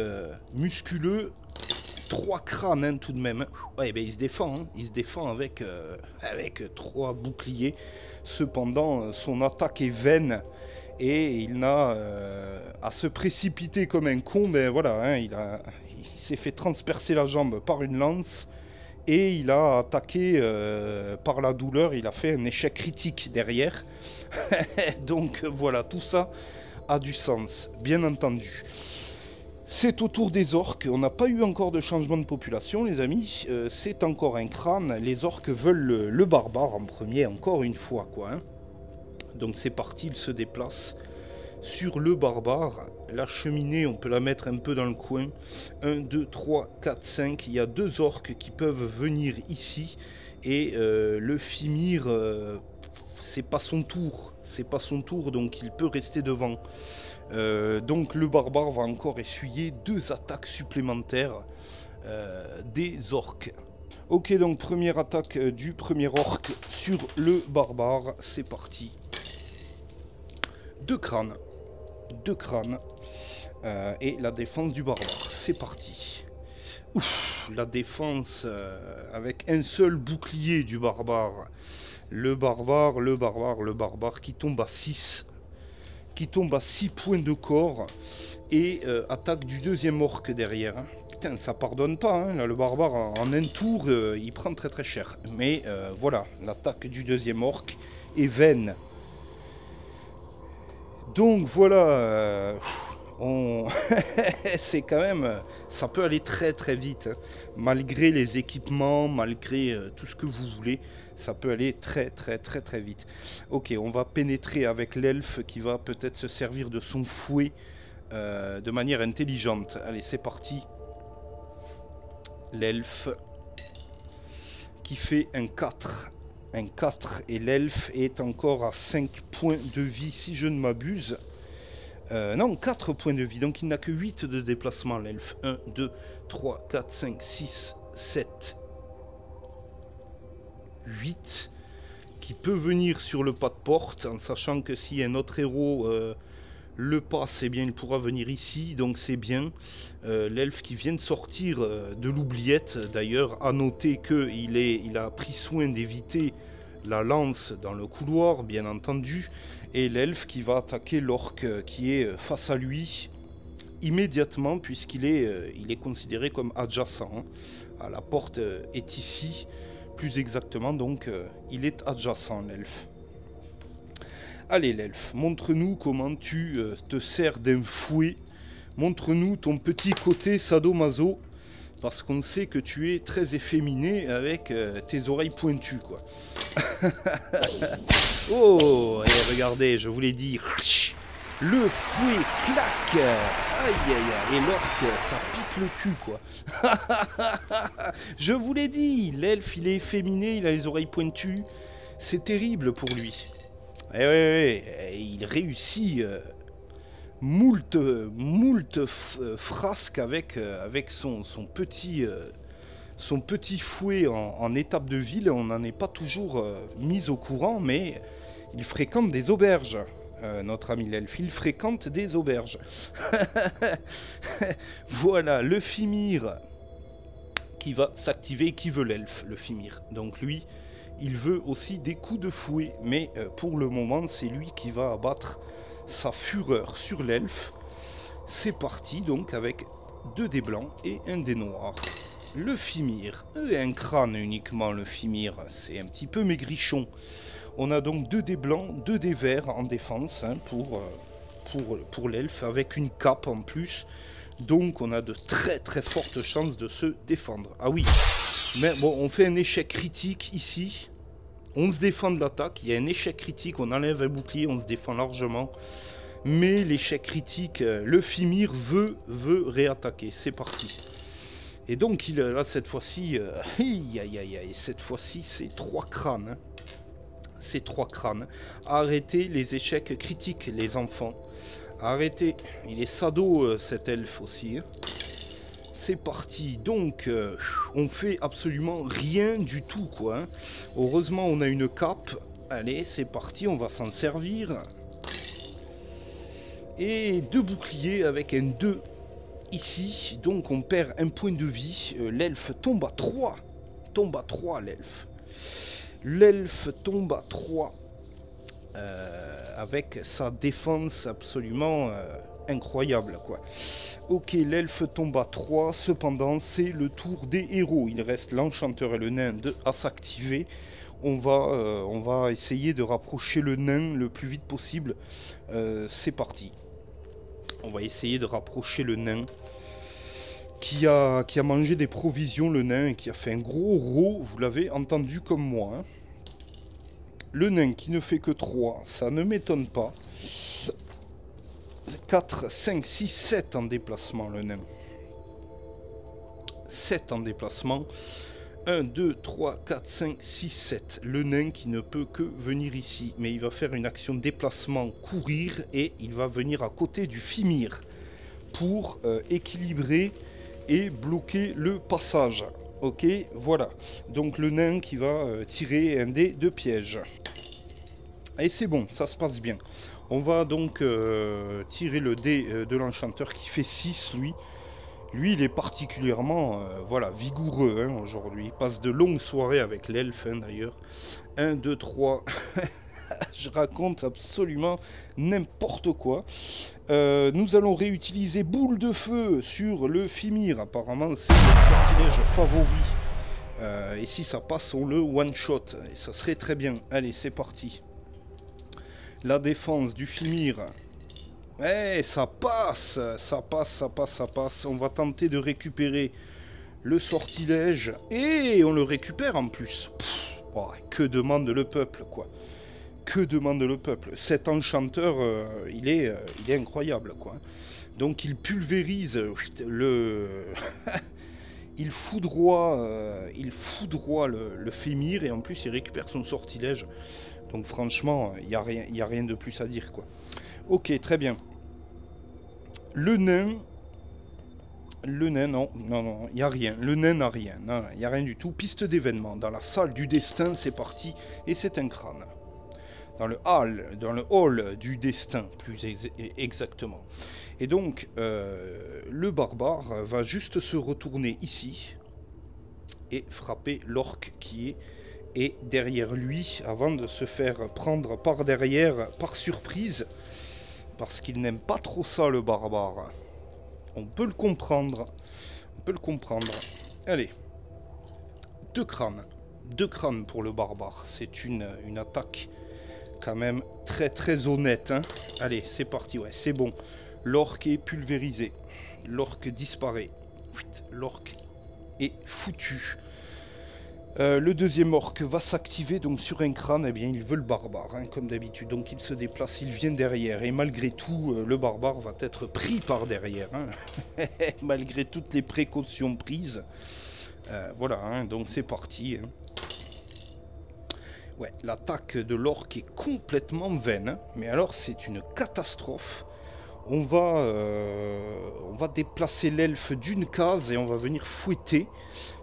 musculeux. 3 crânes hein, tout de même. Ouais, ben, il se défend. Hein. Il se défend avec 3 boucliers. Cependant, son attaque est vaine. Et il n'a à se précipiter comme un con. Ben voilà, hein, il s'est fait transpercer la jambe par une lance. Et il a attaqué par la douleur, il a fait un échec critique derrière. Donc voilà, tout ça a du sens, bien entendu. C'est au tour des orques, on n'a pas eu encore de changement de population les amis. C'est encore un crâne, les orques veulent le barbare en premier, encore une fois quoi. Hein. Donc c'est parti, il se déplace sur le barbare. La cheminée, on peut la mettre un peu dans le coin. 1, 2, 3, 4, 5. Il y a 2 orques qui peuvent venir ici. Et le Fimir, c'est pas son tour. C'est pas son tour, donc il peut rester devant. Donc le barbare va encore essuyer 2 attaques supplémentaires des orques. Ok, donc première attaque du premier orc sur le barbare. C'est parti. 2 crânes. 2 crânes. Et la défense du barbare. C'est parti. Ouf, la défense avec un seul bouclier du barbare. Le barbare qui tombe à 6. Qui tombe à 6 points de corps. Et attaque du deuxième orc derrière. Putain, ça pardonne pas. Hein. Là, le barbare, en un tour, il prend très très cher. Mais voilà, l'attaque du deuxième orc est vaine. Donc voilà, c'est quand même, ça peut aller très très vite, hein. Malgré les équipements, malgré tout ce que vous voulez, ça peut aller très très très très vite. Ok, on va pénétrer avec l'elfe qui va peut-être se servir de son fouet de manière intelligente. Allez, c'est parti. L'elfe qui fait un 4. Un 4 et l'elfe est encore à 5 points de vie si je ne m'abuse. Non, 4 points de vie, donc il n'a que 8 de déplacement l'elfe. 1, 2, 3, 4, 5, 6, 7, 8. Qui peut venir sur le pas de porte, en sachant que si un autre héros le passe, eh bien il pourra venir ici, donc c'est bien. L'elfe qui vient de sortir de l'oubliette, d'ailleurs, a noté qu'il a pris soin d'éviter la lance dans le couloir, bien entendu. Et l'elfe qui va attaquer l'orque qui est face à lui immédiatement, puisqu'il est considéré comme adjacent. Hein. La porte est ici, plus exactement, donc il est adjacent, l'elfe. Allez l'elfe, montre-nous comment tu te sers d'un fouet. Montre-nous ton petit côté sadomaso. Parce qu'on sait que tu es très efféminé avec tes oreilles pointues, quoi. Oh, et regardez, je vous l'ai dit. Le fouet claque. Aïe aïe aïe. Et l'orque, ça pique le cul, quoi. Je vous l'ai dit, l'elfe, il est efféminé, il a les oreilles pointues. C'est terrible pour lui. Il réussit moult frasques avec son petit fouet en étape de ville. On n'en est pas toujours mis au courant, mais il fréquente des auberges. Notre ami l'elfe, il fréquente des auberges. Voilà, le Fimir qui va s'activer, qui veut l'elfe, le Fimir. Donc lui, il veut aussi des coups de fouet, mais pour le moment, c'est lui qui va abattre sa fureur sur l'elfe. C'est parti donc avec 2 dés blancs et 1 dé noir. Le Fimir, un crâne uniquement le Fimir, c'est un petit peu maigrichon. On a donc 2 dés blancs, 2 dés verts en défense hein, pour l'elfe, avec une cape en plus. Donc on a de très très fortes chances de se défendre. Ah oui, mais bon, on fait un échec critique ici. On se défend de l'attaque, il y a un échec critique, on enlève un bouclier, on se défend largement. Mais l'échec critique, le Fimir veut réattaquer. C'est parti. Et donc là cette fois-ci, cette fois-ci c'est 3 crânes. Hein. C'est 3 crânes. Arrêtez les échecs critiques, les enfants. Arrêtez. Il est sado cet elfe aussi. Hein. C'est parti, donc on fait absolument rien du tout quoi. Hein. Heureusement on a une cape. Allez c'est parti, on va s'en servir. Et 2 boucliers avec un 2 ici. Donc on perd un point de vie. L'elfe tombe à 3. Tombe à 3 l'elfe. L'elfe tombe à 3. Avec sa défense absolument incroyable quoi. Ok, l'elfe tombe à 3, cependant c'est le tour des héros. Il reste l'enchanteur et le nain à s'activer. On va essayer de rapprocher le nain le plus vite possible. C'est parti. On va essayer de rapprocher le nain qui a mangé des provisions, le nain, et qui a fait un gros rot, vous l'avez entendu comme moi. Hein. Le nain qui ne fait que 3, ça ne m'étonne pas. 4, 5, 6, 7 en déplacement, le nain. 7 en déplacement. 1, 2, 3, 4, 5, 6, 7. Le nain qui ne peut que venir ici. Mais il va faire une action de déplacement, courir, et il va venir à côté du Fimir pour équilibrer et bloquer le passage. Ok, voilà. Donc le nain qui va tirer un dé de piège. Et c'est bon, ça se passe bien. On va donc tirer le dé de l'enchanteur qui fait 6, lui. Lui, il est particulièrement voilà, vigoureux hein, aujourd'hui. Il passe de longues soirées avec l'elfe, hein, d'ailleurs. 1, 2, 3. Je raconte absolument n'importe quoi. Nous allons réutiliser boule de feu sur le Fimir. Apparemment, c'est notre sortilège favori. Et si ça passe, on le one-shot. Et ça serait très bien. Allez, c'est parti. La défense du Fimir. Eh, ça passe, ça passe, ça passe, ça passe. On va tenter de récupérer le sortilège. Et on le récupère en plus. Pff, oh, que demande le peuple, quoi. Que demande le peuple. Cet enchanteur, il est incroyable, quoi. Donc il pulvérise le... il foudroie le Fimir et en plus il récupère son sortilège. Donc franchement, il n'y a rien de plus à dire, quoi. Ok, très bien. Le nain, non, il n'y a rien. Le nain n'a rien, il n'y a rien du tout. Piste d'événement, dans la salle du destin, c'est parti. Et c'est un crâne. Dans le hall du destin, plus exactement. Et donc, le barbare va juste se retourner ici et frapper l'orque qui est derrière lui avant de se faire prendre par derrière par surprise. Parce qu'il n'aime pas trop ça, le barbare. On peut le comprendre. On peut le comprendre. Allez. 2 crânes. 2 crânes pour le barbare. C'est une attaque quand même très très honnête. Hein. Allez, c'est parti. Ouais, c'est bon. L'orque est pulvérisé. L'orque disparaît. L'orque est foutu. Le deuxième orque va s'activer donc sur un crâne, eh bien il veut le barbare, hein, comme d'habitude, donc il se déplace, il vient derrière, et malgré tout, le barbare va être pris par derrière, hein. Malgré toutes les précautions prises. Voilà, hein, donc c'est parti. Hein. Ouais, l'attaque de l'orque est complètement vaine, hein, mais alors c'est une catastrophe. On va déplacer l'elfe d'une case et on va venir fouetter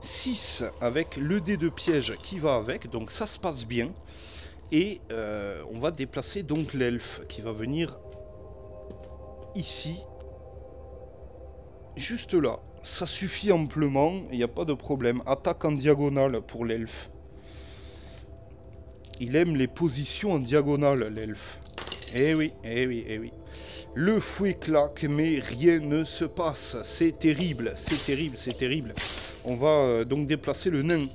6 avec le dé de piège qui va avec. Donc ça se passe bien. Et on va déplacer donc l'elfe qui va venir ici. Juste là. Ça suffit amplement. Il n'y a pas de problème. Attaque en diagonale pour l'elfe. Il aime les positions en diagonale, l'elfe. Eh oui, eh oui, eh oui. Le fouet claque, mais rien ne se passe. C'est terrible, c'est terrible, c'est terrible. On va donc déplacer le nain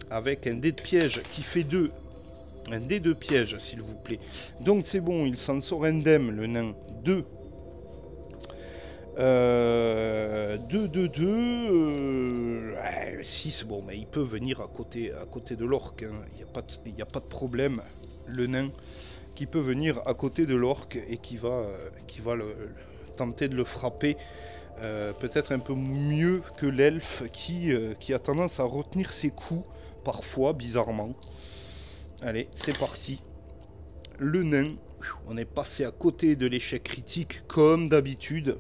avec un dé de piège qui fait 2. Un dé de piège, s'il vous plaît. Donc c'est bon, il s'en sort indemne, le nain. 2. 2, 2, 2, 6, bon, mais il peut venir à côté de l'orque, hein. Il n'y a pas de problème. Le nain qui peut venir à côté de l'orque et qui va tenter de le frapper. Peut-être un peu mieux que l'elfe qui a tendance à retenir ses coups, parfois, bizarrement. Allez, c'est parti. Le nain, on est passé à côté de l'échec critique, comme d'habitude.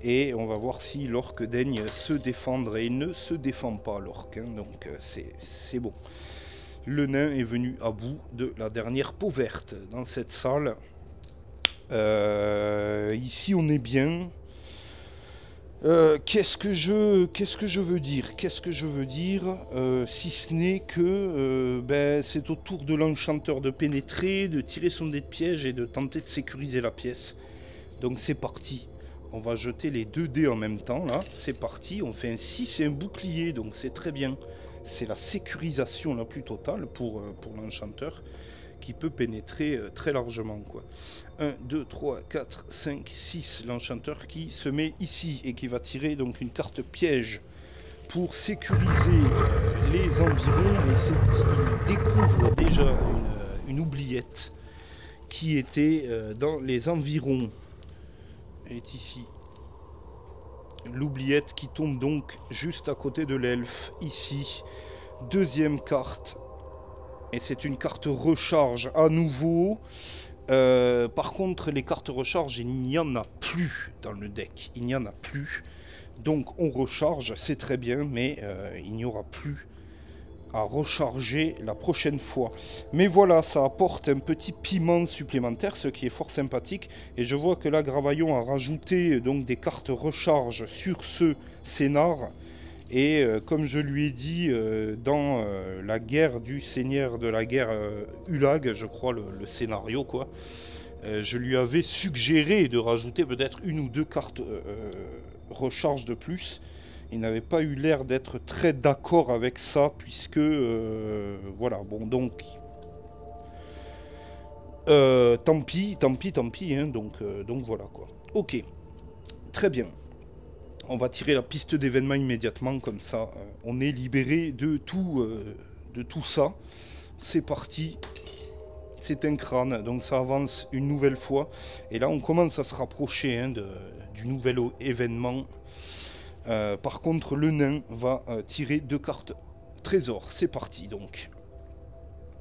Et on va voir si l'orque daigne se défendre. Et il ne se défend pas, l'orque, hein, donc c'est bon. Le nain est venu à bout de la dernière peau verte dans cette salle. Ici, on est bien. Qu'est-ce que je veux dire si ce n'est que c'est au tour de l'enchanteur de pénétrer, de tirer son dé de piège et de tenter de sécuriser la pièce. Donc c'est parti. On va jeter les 2 dés en même temps là. C'est parti. On fait un 6 et un bouclier, donc c'est très bien. C'est la sécurisation la plus totale pour l'enchanteur, qui peut pénétrer très largement, quoi. 1, 2, 3, 4, 5, 6, l'enchanteur qui se met ici et qui va tirer donc une carte piège pour sécuriser les environs. Et il découvre déjà une oubliette qui était dans les environs. Elle est ici. L'oubliette qui tombe donc juste à côté de l'elfe, ici. Deuxième carte. Et c'est une carte recharge à nouveau. Par contre, les cartes recharge, il n'y en a plus dans le deck. Il n'y en a plus. Donc on recharge, c'est très bien, mais il n'y aura plus à recharger la prochaine fois. Mais voilà, ça apporte un petit piment supplémentaire, ce qui est fort sympathique. Et je vois que là, Gravaillon a rajouté donc des cartes recharge sur ce scénar. Et comme je lui ai dit dans la guerre du seigneur de la guerre Ulag, je crois le scénario, quoi, je lui avais suggéré de rajouter peut-être 1 ou 2 cartes recharge de plus. Il n'avait pas eu l'air d'être très d'accord avec ça, puisque voilà, bon, donc tant pis, hein, donc voilà, quoi. Ok, très bien. On va tirer la piste d'événement immédiatement, comme ça on est libéré de tout ça. C'est parti. C'est un crâne, donc ça avance une nouvelle fois. Et là on commence à se rapprocher, hein, du nouvel événement. Par contre le nain va tirer 2 cartes trésor. C'est parti donc.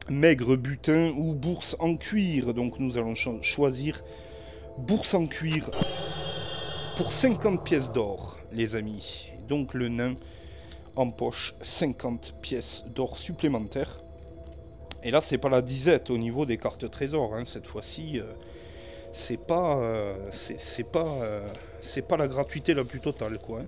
Maigre butin ou bourse en cuir. Donc nous allons choisir bourse en cuir pour 50 pièces d'or, les amis. Donc le nain empoche 50 pièces d'or supplémentaires. Et là, c'est pas la disette au niveau des cartes trésors, hein. Cette fois-ci, c'est pas la gratuité la plus totale, quoi, hein.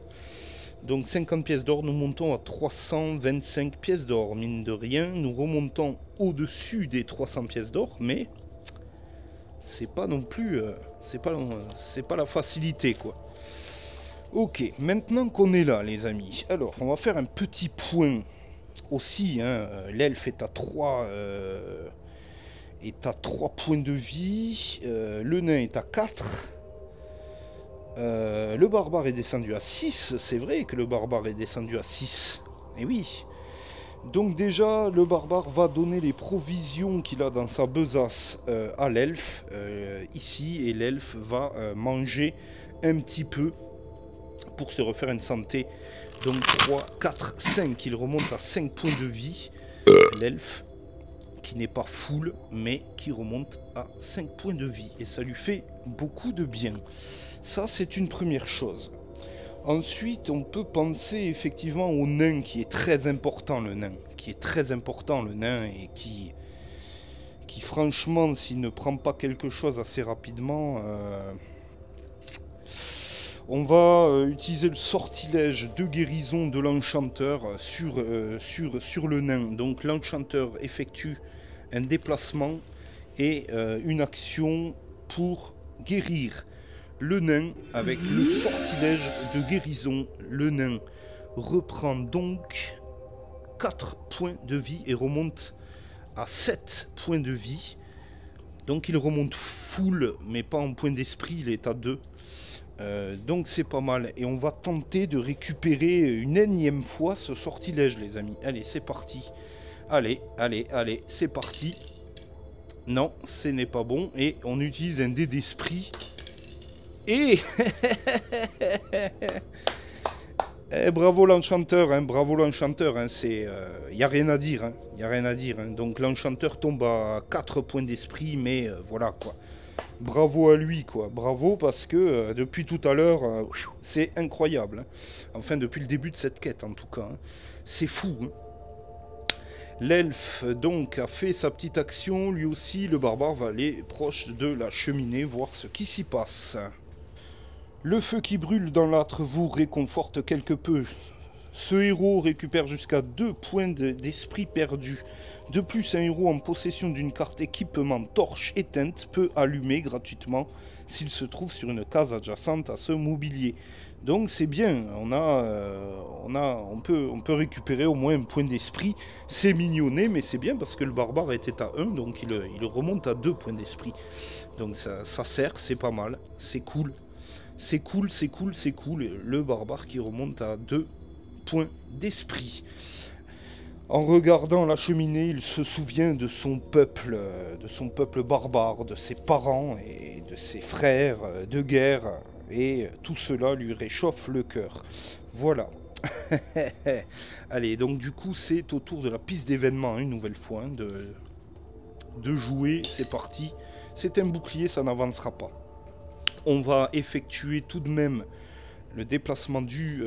Donc 50 pièces d'or, nous montons à 325 pièces d'or, mine de rien. Nous remontons au-dessus des 300 pièces d'or, mais c'est pas non plus, c'est pas la facilité, quoi. Ok, maintenant qu'on est là, les amis, alors on va faire un petit point aussi, hein. L'elfe est à 3 points de vie, le nain est à 4, le barbare est descendu à 6, c'est vrai que le barbare est descendu à 6, et oui. Donc déjà, le barbare va donner les provisions qu'il a dans sa besace à l'elfe, ici, et l'elfe va manger un petit peu pour se refaire une santé. Donc 3, 4, 5, il remonte à 5 points de vie, l'elfe, qui n'est pas full, mais qui remonte à 5 points de vie, et ça lui fait beaucoup de bien. Ça, c'est une première chose. Ensuite, on peut penser effectivement au nain, qui est très important, le nain. Et qui franchement, s'il ne prend pas quelque chose assez rapidement, on va utiliser le sortilège de guérison de l'enchanteur sur le nain. Donc l'enchanteur effectue un déplacement et une action pour guérir le nain avec le sortilège de guérison. Le nain reprend donc 4 points de vie et remonte à 7 points de vie. Donc il remonte full, mais pas en point d'esprit, il est à 2. Donc c'est pas mal. Et on va tenter de récupérer une énième fois ce sortilège, les amis. Allez, c'est parti. Allez, allez, allez, c'est parti. Non, ce n'est pas bon. Et on utilise un dé d'esprit. Et... bravo l'enchanteur, hein, bravo l'enchanteur. Hein, c'est... y a rien à dire, hein, y a rien à dire. Hein. Donc l'enchanteur tombe à 4 points d'esprit, mais voilà, quoi. Bravo à lui, quoi. Bravo, parce que depuis tout à l'heure, c'est incroyable. Hein. Enfin, depuis le début de cette quête, en tout cas. Hein. C'est fou, hein. L'elfe, donc, a fait sa petite action. Lui aussi, le barbare va aller proche de la cheminée, voir ce qui s'y passe. Le feu qui brûle dans l'âtre vous réconforte quelque peu. Ce héros récupère jusqu'à 2 points d'esprit perdus. De plus, un héros en possession d'une carte équipement torche éteinte peut allumer gratuitement s'il se trouve sur une case adjacente à ce mobilier. Donc c'est bien, on peut récupérer au moins un point d'esprit. C'est mignonné, mais c'est bien parce que le barbare était à 1, donc il remonte à 2 points d'esprit. Donc ça sert, c'est pas mal, c'est cool. C'est cool, c'est cool, c'est cool. Le barbare qui remonte à 2 points d'esprit. En regardant la cheminée, il se souvient de son peuple barbare, de ses parents et de ses frères de guerre. Et tout cela lui réchauffe le cœur. Voilà. Allez, donc du coup, c'est au tour de la piste d'événements, une nouvelle fois, hein, de jouer. C'est parti. C'est un bouclier, ça n'avancera pas. On va effectuer tout de même le déplacement du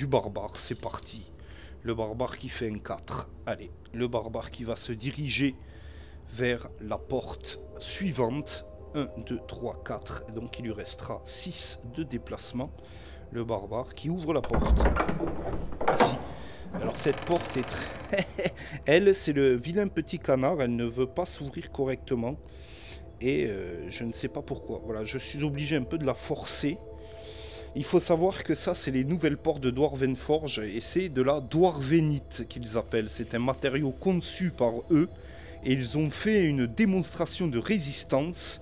barbare. C'est parti. Le barbare qui fait un 4. Allez, le barbare qui va se diriger vers la porte suivante. 1, 2, 3, 4. Donc il lui restera 6 de déplacement. Le barbare qui ouvre la porte. Ici. Alors cette porte est très... Elle, c'est le vilain petit canard. Elle ne veut pas s'ouvrir correctement. Et je ne sais pas pourquoi. Voilà, je suis obligé un peu de la forcer. Il faut savoir que ça, c'est les nouvelles portes de Dwarvenforge, et c'est de la Dwarvenite qu'ils appellent. C'est un matériau conçu par eux, et ils ont fait une démonstration de résistance,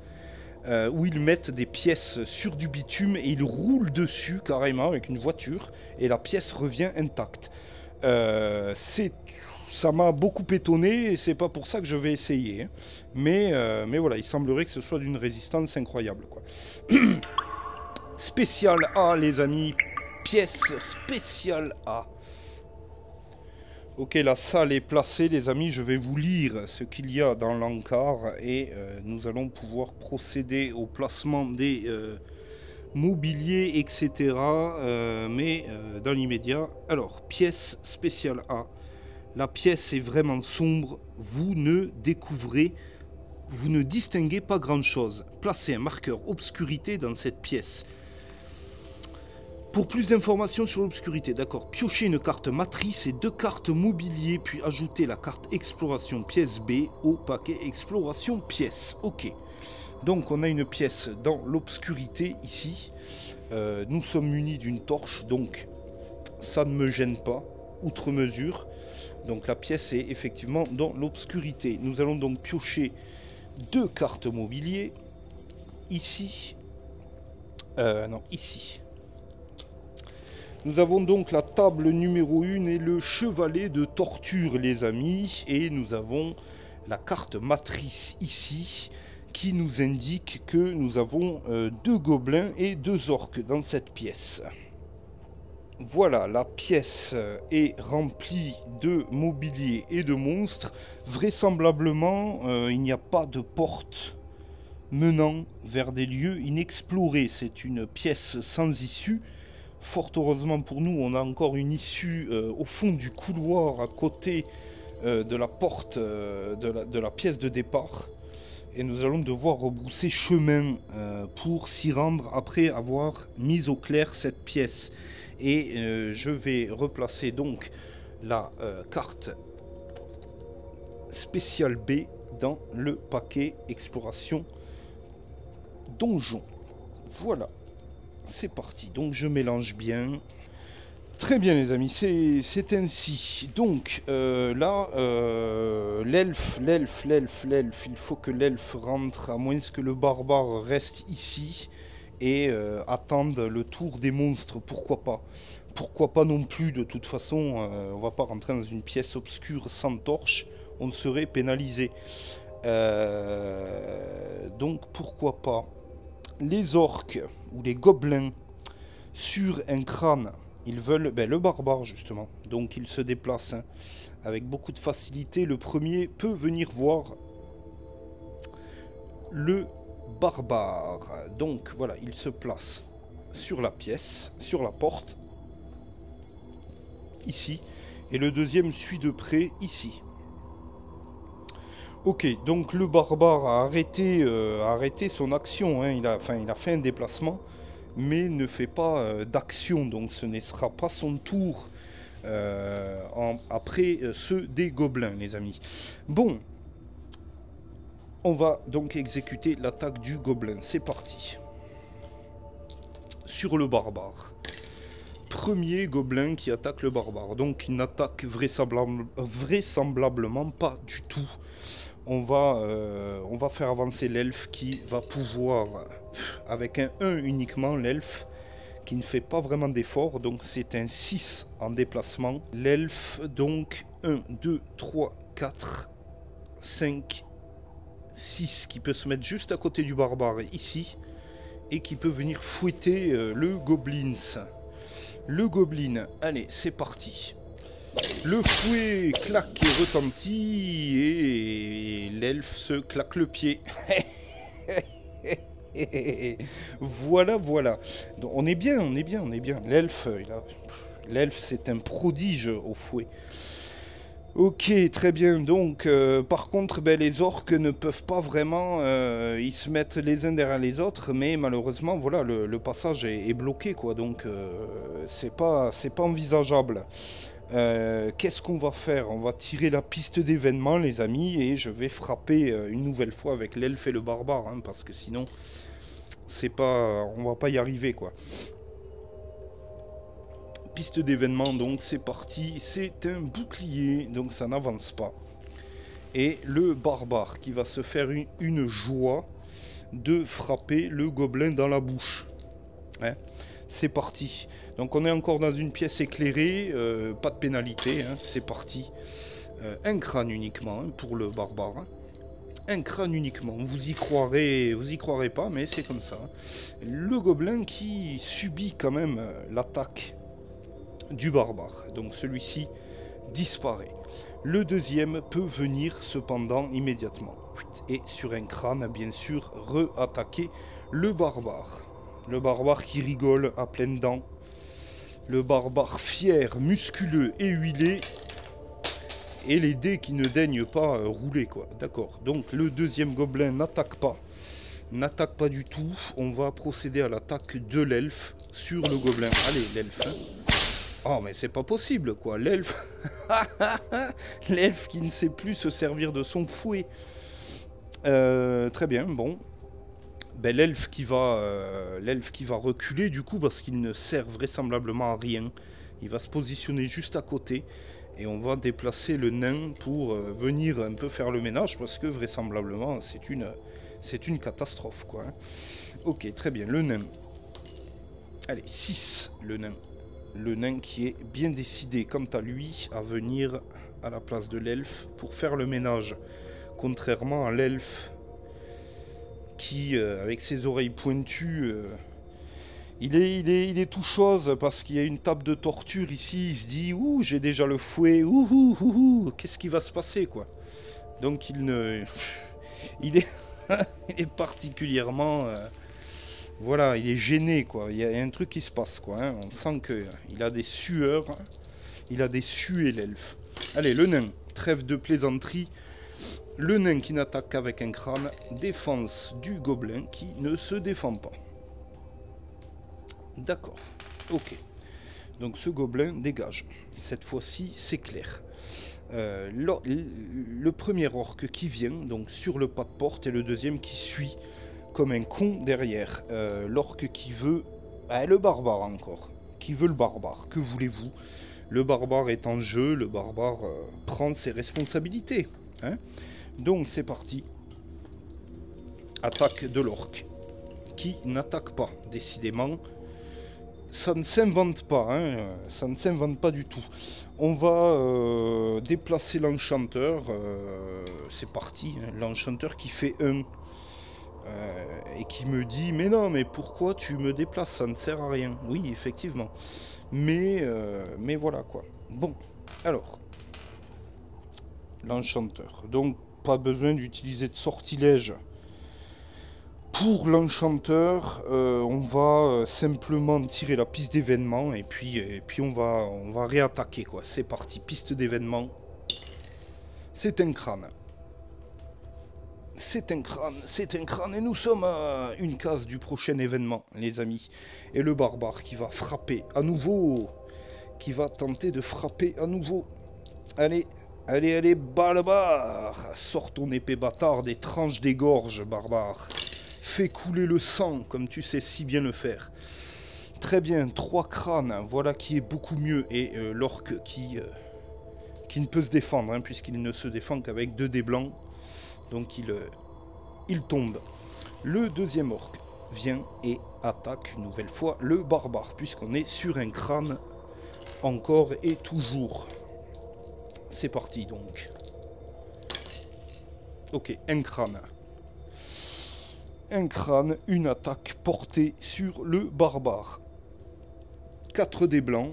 où ils mettent des pièces sur du bitume, et ils roulent dessus carrément avec une voiture, et la pièce revient intacte. Ça m'a beaucoup étonné, et c'est pas pour ça que je vais essayer. Hein. Mais voilà, il semblerait que ce soit d'une résistance incroyable, quoi. Spécial A, les amis. Pièce spéciale A. Ok, la salle est placée, les amis. Je vais vous lire ce qu'il y a dans l'encart. Et nous allons pouvoir procéder au placement des mobiliers, etc. Mais dans l'immédiat... Alors, pièce spéciale A. La pièce est vraiment sombre. Vous ne distinguez pas grand-chose. Placez un marqueur obscurité dans cette pièce. Pour plus d'informations sur l'obscurité, d'accord, piochez une carte matrice et 2 cartes mobilier, puis ajoutez la carte exploration pièce B au paquet exploration pièce. Ok, donc on a une pièce dans l'obscurité ici. Nous sommes munis d'une torche, donc ça ne me gêne pas, outre mesure. Donc la pièce est effectivement dans l'obscurité. Nous allons donc piocher 2 cartes mobilier. Ici. Non, ici. Nous avons donc la table numéro 1 et le chevalet de torture, les amis. Et nous avons la carte matrice ici qui nous indique que nous avons 2 gobelins et 2 orques dans cette pièce. Voilà, la pièce est remplie de mobilier et de monstres. Vraisemblablement, il n'y a pas de porte menant vers des lieux inexplorés. C'est une pièce sans issue. Fort heureusement pour nous, on a encore une issue au fond du couloir à côté de la porte de la pièce de départ. Et nous allons devoir rebrousser chemin pour s'y rendre après avoir mis au clair cette pièce. Et je vais replacer donc la carte spéciale B dans le paquet exploration donjon. Voilà. C'est parti, donc je mélange bien. Très bien les amis, c'est ainsi. Donc là, l'elfe, il faut que l'elfe rentre, à moins que le barbare reste ici. et attendent le tour des monstres, pourquoi pas. Pourquoi pas non plus, de toute façon, on va pas rentrer dans une pièce obscure sans torche, on serait pénalisé. Donc pourquoi pas. Les orques ou les gobelins sur un crâne, ils veulent le barbare justement, donc ils se déplacent avec beaucoup de facilité. Le premier peut venir voir le barbare, donc voilà, il se place sur la pièce, sur la porte, ici, et le deuxième suit de près, ici. Ok, donc le barbare a arrêté son action, hein. Il a fait un déplacement, mais ne fait pas d'action, donc ce ne sera pas son tour après ceux des gobelins, les amis. Bon, on va donc exécuter l'attaque du gobelin, c'est parti. Sur le barbare. Premier gobelin qui attaque le barbare, donc il n'attaque vraisemblablement pas du tout. On va faire avancer l'elfe qui va pouvoir, avec un 1 uniquement, l'elfe qui ne fait pas vraiment d'effort, donc c'est un 6 en déplacement. L'elfe, donc 1, 2, 3, 4, 5, 6, qui peut se mettre juste à côté du barbare ici, et qui peut venir fouetter le goblins. Le goblin, allez, c'est parti. Le fouet claque et retentit, et l'elfe se claque le pied. Voilà, voilà. Donc, on est bien. L'elfe, c'est un prodige au fouet. Ok, très bien. Donc, par contre, les orques ne peuvent pas vraiment... ils se mettent les uns derrière les autres, mais malheureusement, voilà, le passage est bloqué, quoi. Donc, c'est pas envisageable. Qu'est-ce qu'on va faire? On va tirer la piste d'événements, les amis, et je vais frapper une nouvelle fois avec l'elfe et le barbare, hein, parce que sinon, on va pas y arriver, quoi. Piste d'événements, donc c'est parti, c'est un bouclier, donc ça n'avance pas. Et le barbare qui va se faire une joie de frapper le gobelin dans la bouche. Hein, c'est parti. Donc on est encore dans une pièce éclairée, pas de pénalité, hein, c'est parti. Un crâne uniquement, hein, pour le barbare. Hein. Un crâne uniquement, vous y croirez pas, mais c'est comme ça. Le gobelin qui subit quand même l'attaque du barbare, donc celui-ci disparaît. Le deuxième peut venir cependant immédiatement, et sur un crâne, bien sûr, re-attaquer le barbare. Le barbare qui rigole à pleines dents. Le barbare fier, musculeux et huilé. Et les dés qui ne daignent pas rouler, quoi. D'accord. Donc le deuxième gobelin n'attaque pas. N'attaque pas du tout. On va procéder à l'attaque de l'elfe sur le gobelin. Allez, l'elfe. Hein. Oh, mais c'est pas possible, quoi. L'elfe... L'elfe qui ne sait plus se servir de son fouet. Très bien, bon. L'elfe qui va reculer, du coup, parce qu'il ne sert vraisemblablement à rien. Il va se positionner juste à côté. Et on va déplacer le nain pour venir un peu faire le ménage, parce que vraisemblablement, c'est une catastrophe, quoi. Hein. Ok, très bien, le nain. Allez, 6, le nain. Le nain qui est bien décidé, quant à lui, à venir à la place de l'elfe pour faire le ménage. Contrairement à l'elfe qui, avec ses oreilles pointues, il est tout chose parce qu'il y a une table de torture ici. Il se dit, ouh, j'ai déjà le fouet, ouh, qu'est-ce qui va se passer, quoi. Donc il est, il est particulièrement... voilà, il est gêné, quoi. Il y a un truc qui se passe, quoi. Hein. On sent qu'il a des sueurs. Il a des suées, l'elfe. Allez, le nain. Trêve de plaisanterie. Le nain qui n'attaque qu'avec un crâne. Défense du gobelin qui ne se défend pas. D'accord. Ok. Donc ce gobelin dégage. Cette fois-ci, c'est clair. Le premier orc qui vient, donc sur le pas de porte, et le deuxième qui suit comme un con derrière. L'orc qui veut... le barbare encore. Qui veut le barbare. Que voulez-vous? Le barbare est en jeu. Le barbare prend ses responsabilités. Hein. Donc c'est parti. Attaque de l'orc. qui n'attaque pas, décidément. Ça ne s'invente pas, hein, ça ne s'invente pas du tout. On va déplacer l'enchanteur, c'est parti, hein, l'enchanteur qui fait 1. Et qui me dit, mais non, mais pourquoi tu me déplaces, ça ne sert à rien. Oui, effectivement. Mais voilà quoi. Bon, alors, l'enchanteur. Donc, pas besoin d'utiliser de sortilège. Pour l'enchanteur, on va simplement tirer la piste d'événement et puis on va réattaquer quoi. C'est parti, piste d'événement. C'est un crâne. C'est un crâne et nous sommes à une case du prochain événement, les amis. Et le barbare qui va frapper à nouveau, qui va tenter de frapper à nouveau. Allez, allez, allez, balabar. Sors ton épée bâtarde et tranche des gorges, barbare. Fais couler le sang, comme tu sais si bien le faire. Très bien, 3 crânes, voilà qui est beaucoup mieux. Et l'orque qui ne peut se défendre, hein, puisqu'il ne se défend qu'avec 2 dés blancs. Donc il tombe. Le deuxième orque vient et attaque une nouvelle fois le barbare, puisqu'on est sur un crâne encore et toujours. C'est parti donc. Ok, un crâne. Un crâne, une attaque portée sur le barbare. 4 dés blancs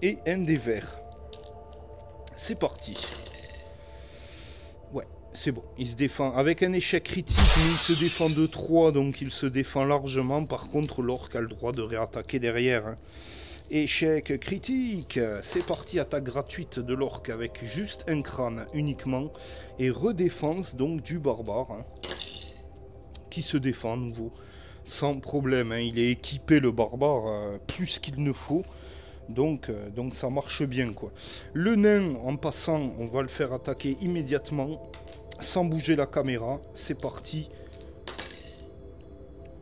et un dé vert. C'est parti. Ouais, c'est bon. Il se défend avec un échec critique, mais il se défend de 3, donc il se défend largement. Par contre, l'orque a le droit de réattaquer derrière. Hein. Échec critique. C'est parti, attaque gratuite de l'orque avec juste un crâne uniquement. Et redéfense donc du barbare. Hein, qui se défend à nouveau. Sans problème. Hein. Il est équipé le barbare plus qu'il ne faut. Donc ça marche bien quoi. Le nain, en passant, on va le faire attaquer immédiatement, sans bouger la caméra. C'est parti.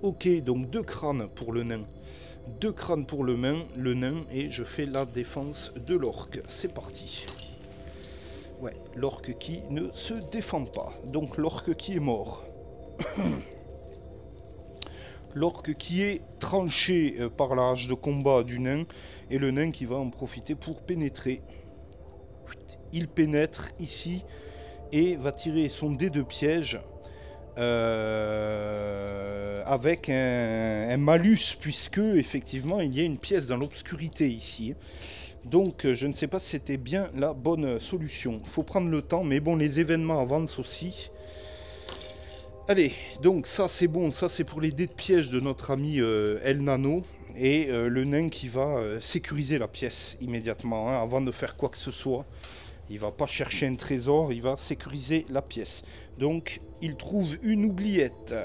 Ok, donc 2 crânes pour le nain. 2 crânes pour le nain, et je fais la défense de l'orque. C'est parti. Ouais, l'orque qui ne se défend pas. Donc l'orque qui est mort. L'orque qui est tranché par la hache de combat du nain, et le nain qui va en profiter pour pénétrer. Il pénètre ici et va tirer son dé de piège avec un malus, puisque effectivement il y a une pièce dans l'obscurité ici. Donc je ne sais pas si c'était bien la bonne solution. Il faut prendre le temps, mais bon, les événements avancent aussi. Allez, donc ça c'est bon, ça c'est pour les dés de piège de notre ami El Nano, et le nain qui va sécuriser la pièce immédiatement, hein, avant de faire quoi que ce soit. Il va pas chercher un trésor, il va sécuriser la pièce. Donc il trouve une oubliette.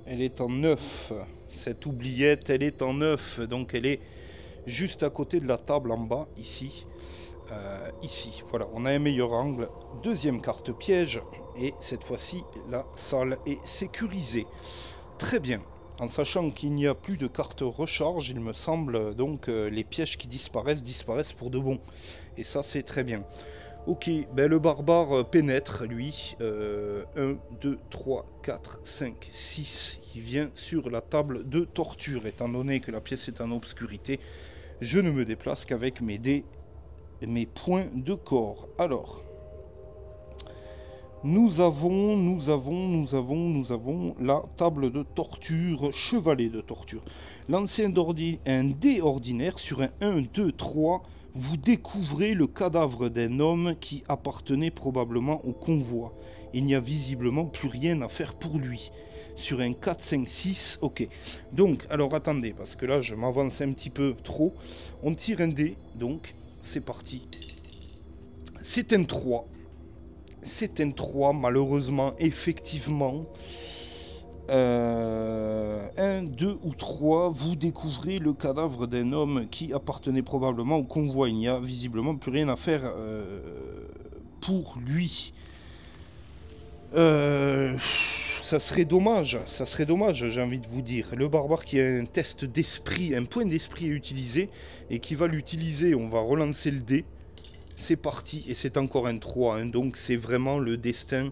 Elle est en 9, cette oubliette, elle est en 9, donc elle est juste à côté de la table en bas, ici. Ici, voilà, on a un meilleur angle. Deuxième carte piège, et cette fois-ci, la salle est sécurisée. Très bien, en sachant qu'il n'y a plus de carte recharge, il me semble, donc les pièges qui disparaissent pour de bon. Et ça, c'est très bien. Ok, ben le barbare pénètre, lui. 1, 2, 3, 4, 5, 6. Il vient sur la table de torture. Étant donné que la pièce est en obscurité, je ne me déplace qu'avec mes dés, mes points de corps. Alors, nous avons la table de torture, chevalet de torture. Lancez un dé ordinaire sur un 1, 2, 3. Vous découvrez le cadavre d'un homme qui appartenait probablement au convoi. Il n'y a visiblement plus rien à faire pour lui. Sur un 4, 5, 6, ok. Donc, alors attendez, parce que là je m'avance un petit peu trop. On tire un dé, donc c'est parti. C'est un 3. C'est un 3, malheureusement, effectivement. 1, 2 ou 3, vous découvrez le cadavre d'un homme qui appartenait probablement au convoi. Il n'y a visiblement plus rien à faire pour lui. Ça serait dommage, j'ai envie de vous dire. Le barbare qui a un test d'esprit, un point d'esprit à utiliser, et qui va l'utiliser, on va relancer le dé. C'est parti, et c'est encore un 3, hein, donc c'est vraiment le destin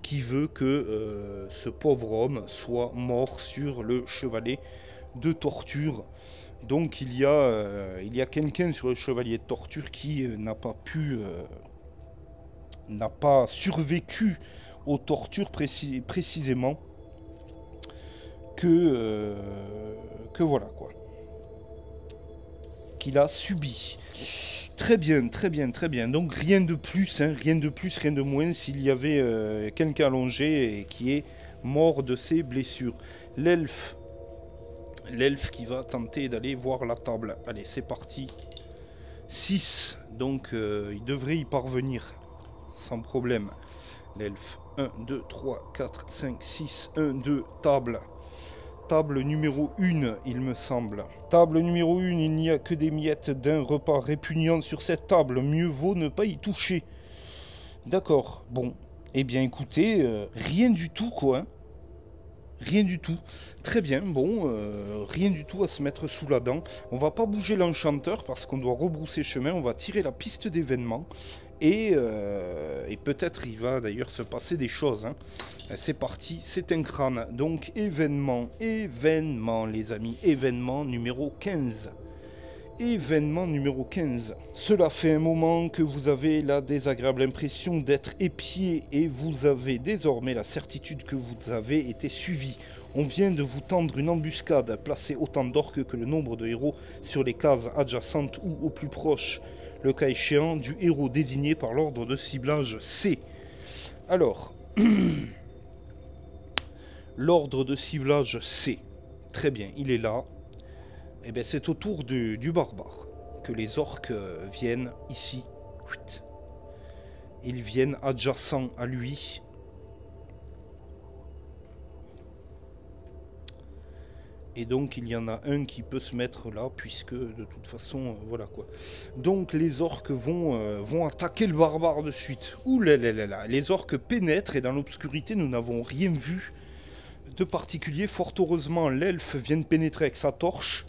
qui veut que ce pauvre homme soit mort sur le chevalet de torture. Donc il y a quelqu'un sur le chevalier de torture qui n'a pas survécu aux tortures précisément que voilà quoi, qu'il a subi. Très bien, très bien, très bien. Donc rien de plus, hein, rien de plus, rien de moins s'il y avait quelqu'un allongé et qui est mort de ses blessures. L'elfe qui va tenter d'aller voir la table. Allez, c'est parti. 6, donc il devrait y parvenir sans problème. L'elfe. 1, 2, 3, 4, 5, 6, 1, 2, table. Table numéro 1, il me semble. Table numéro 1, il n'y a que des miettes d'un repas répugnant sur cette table. Mieux vaut ne pas y toucher. D'accord, bon. Eh bien écoutez, rien du tout quoi. Hein. Rien du tout. Très bien, bon, rien du tout à se mettre sous la dent. On va pas bouger l'enchanteur parce qu'on doit rebrousser chemin. On va tirer la piste d'événements. Et peut-être il va d'ailleurs se passer des choses. Hein. C'est parti, c'est un crâne. Donc événement les amis. Événement numéro 15. Événement numéro 15. Cela fait un moment que vous avez la désagréable impression d'être épié et vous avez désormais la certitude que vous avez été suivi. On vient de vous tendre une embuscade, placez autant d'orques que le nombre de héros sur les cases adjacentes ou au plus proche, le cas échéant du héros désigné par l'ordre de ciblage C. Alors, l'ordre de ciblage C. Très bien, il est là. Eh bien, c'est au tour du barbare que les orques viennent ici. Ils viennent adjacents à lui. Et donc, il y en a un qui peut se mettre là, puisque de toute façon, voilà quoi. Donc, les orques vont attaquer le barbare de suite. Ouh là là là là. Les orques pénètrent et dans l'obscurité, nous n'avons rien vu de particulier. Fort heureusement, l'elfe vient de pénétrer avec sa torche.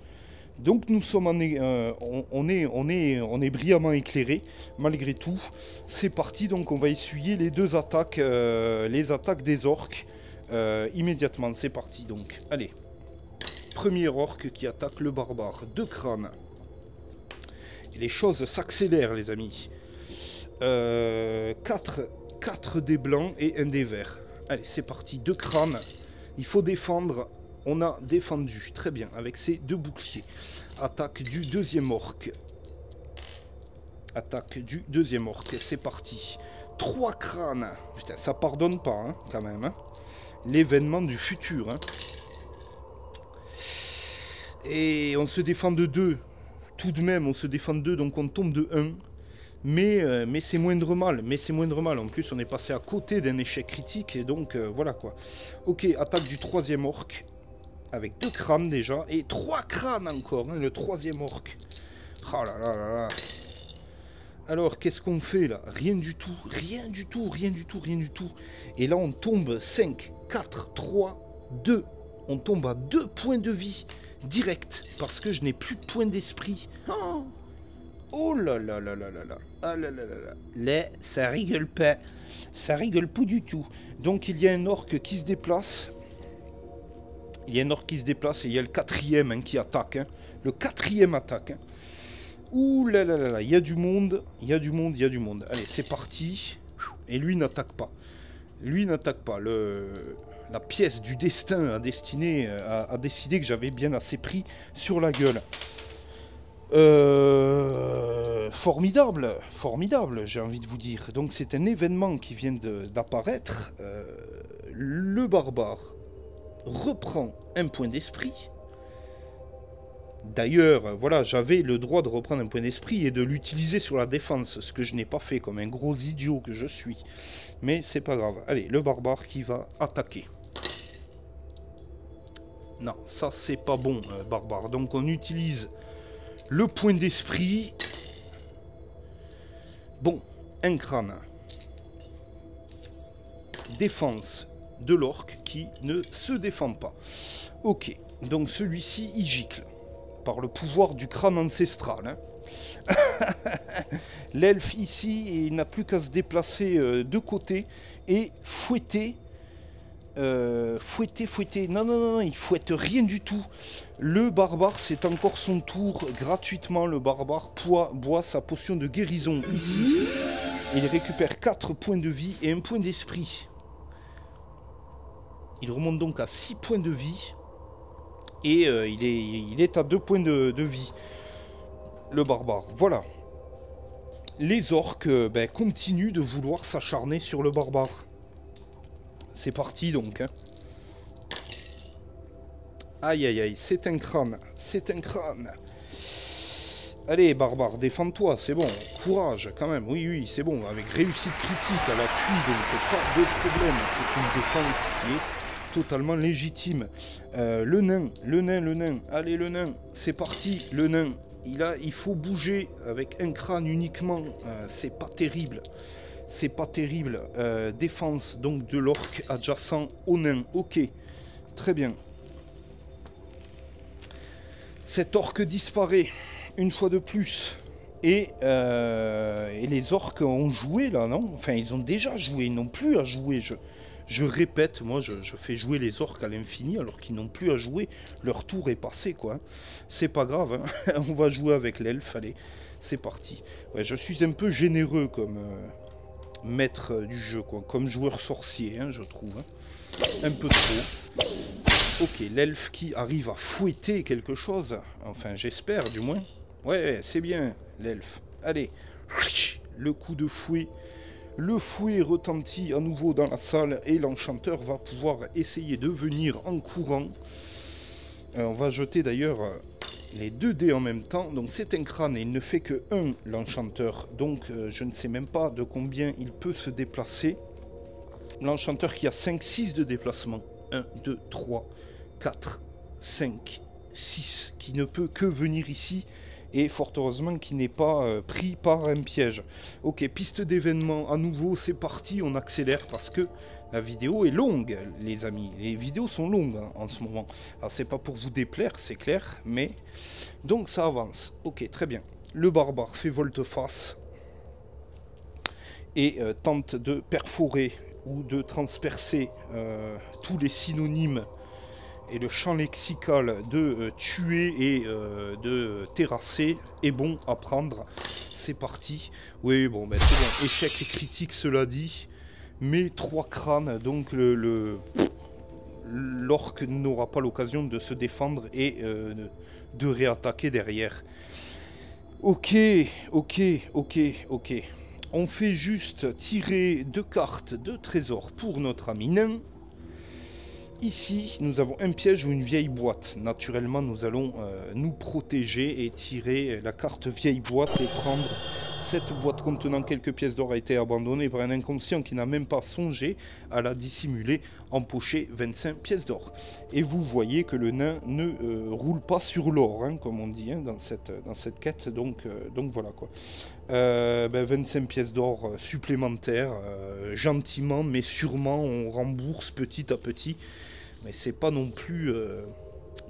Donc nous sommes on est brillamment éclairé malgré tout. C'est parti, donc on va essuyer les deux attaques, les attaques des orques immédiatement. C'est parti donc. Allez, premier orque qui attaque le barbare. 2 crânes. Et les choses s'accélèrent les amis. 4 dés blancs et 1 dé vert. Allez, c'est parti. 2 crânes. Il faut défendre. On a défendu, très bien, avec ces 2 boucliers. Attaque du deuxième orque. Attaque du deuxième orque, c'est parti. 3 crânes. Putain, ça pardonne pas, hein, quand même. Hein. L'événement du futur. Hein. Et on se défend de 2. Tout de même, on se défend de 2, donc on tombe de 1. Mais c'est moindre mal, En plus, on est passé à côté d'un échec critique, et donc, voilà, quoi. Ok, attaque du troisième orque. Avec 2 crânes déjà, et 3 crânes encore, hein, le troisième orque. Oh là là là là. Alors, qu'est-ce qu'on fait là? Rien du tout, rien du tout, rien du tout, rien du tout. Et là, on tombe 5, 4, 3, 2. On tombe à 2 points de vie, direct, parce que je n'ai plus de points d'esprit. Oh là là là là là là. Ah là là là là. Là, ça rigole pas. Ça rigole pas du tout. Donc, il y a un orque qui se déplace. Il y a un orque qui se déplace et il y a le 4e hein, qui attaque. Hein. Le 4e attaque. Hein. Ouh là là là là, il y a du monde, il y a du monde, il y a du monde. Allez, c'est parti. Et lui n'attaque pas. Lui n'attaque pas. La pièce du destin a décidé que j'avais bien assez pris sur la gueule. Formidable, formidable, j'ai envie de vous dire. Donc c'est un événement qui vient d'apparaître. Le barbare reprend un point d'esprit. D'ailleurs, voilà, j'avais le droit de reprendre un point d'esprit et de l'utiliser sur la défense, ce que je n'ai pas fait comme un gros idiot que je suis. Mais c'est pas grave. Allez, le barbare qui va attaquer. Non, ça c'est pas bon, barbare. Donc on utilise le point d'esprit. Bon, un crâne. Défense de l'orque qui ne se défend pas. Ok, donc celui-ci il gicle par le pouvoir du crâne ancestral. Hein. L'elfe ici, il n'a plus qu'à se déplacer de côté et fouetter. Fouetter. Non, il fouette rien du tout. Le barbare, c'est encore son tour. Gratuitement, le barbare boit sa potion de guérison ici. Il récupère 4 points de vie et 1 point d'esprit. Il remonte donc à 6 points de vie. Et il est à 2 points de vie. Le barbare, voilà. Les orques continuent de vouloir s'acharner sur le barbare. C'est parti donc. Hein. Aïe, c'est un crâne. Allez, barbare, défends-toi, c'est bon. Courage, quand même. Oui, c'est bon. Avec réussite critique à l'appui, donc pas de problème. C'est une défense qui est totalement légitime. Le nain. Allez, le nain, c'est parti. Le nain, il faut bouger avec un crâne uniquement. C'est pas terrible. Défense donc de l'orque adjacent au nain. Ok, très bien. Cet orque disparaît une fois de plus. Et les orques ont joué là, non? Enfin, ils ont déjà joué, ils n'ont plus à jouer. Je répète, moi je fais jouer les orques à l'infini alors qu'ils n'ont plus à jouer. Leur tour est passé, quoi. C'est pas grave, hein. On va jouer avec l'elfe, allez, c'est parti. Ouais, je suis un peu généreux comme... maître du jeu, quoi, comme joueur sorcier, hein, je trouve, hein. Un peu trop. Ok, l'elfe qui arrive à fouetter quelque chose, enfin j'espère du moins. Ouais, c'est bien l'elfe. Allez, le coup de fouet. Le fouet retentit à nouveau dans la salle et l'enchanteur va pouvoir essayer de venir en courant. On va jeter d'ailleurs les 2 dés en même temps, donc c'est un crâne et il ne fait que 1 l'enchanteur, donc je ne sais même pas de combien il peut se déplacer. L'enchanteur qui a 5-6 de déplacement, 1, 2, 3, 4, 5, 6, qui ne peut que venir ici, et fort heureusement qu'il n'est pas pris par un piège. Ok, piste d'événement à nouveau, c'est parti, on accélère parce que la vidéo est longue, les amis. Les vidéos sont longues hein, en ce moment. Alors c'est pas pour vous déplaire, c'est clair, mais... Donc ça avance. Ok, très bien. Le barbare fait volte-face et tente de perforer ou de transpercer tous les synonymes et le champ lexical de tuer et de terrasser est bon à prendre. C'est parti. Oui, bon, ben c'est bon. Échec critique, cela dit. Mais 3 crânes, donc l'orque n'aura pas l'occasion de se défendre et de réattaquer derrière. Ok. On fait juste tirer 2 cartes de trésor pour notre ami nain. Ici, nous avons un piège ou une vieille boîte. Naturellement, nous allons nous protéger et tirer la carte vieille boîte et prendre cette boîte contenant quelques pièces d'or a été abandonnée par un inconscient qui n'a même pas songé à la dissimuler, empocher 25 pièces d'or. Et vous voyez que le nain ne roule pas sur l'or, hein, comme on dit hein, dans cette quête, donc voilà quoi. 25 pièces d'or supplémentaires, gentiment mais sûrement on rembourse petit à petit. Mais c'est pas non plus...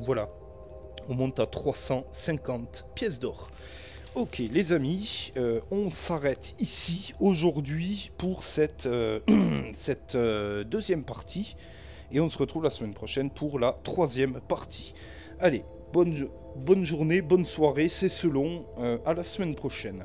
voilà. On monte à 350 pièces d'or. Ok les amis, on s'arrête ici aujourd'hui pour cette deuxième partie. Et on se retrouve la semaine prochaine pour la 3e partie. Allez, bonne journée, bonne soirée, c'est selon. À la semaine prochaine.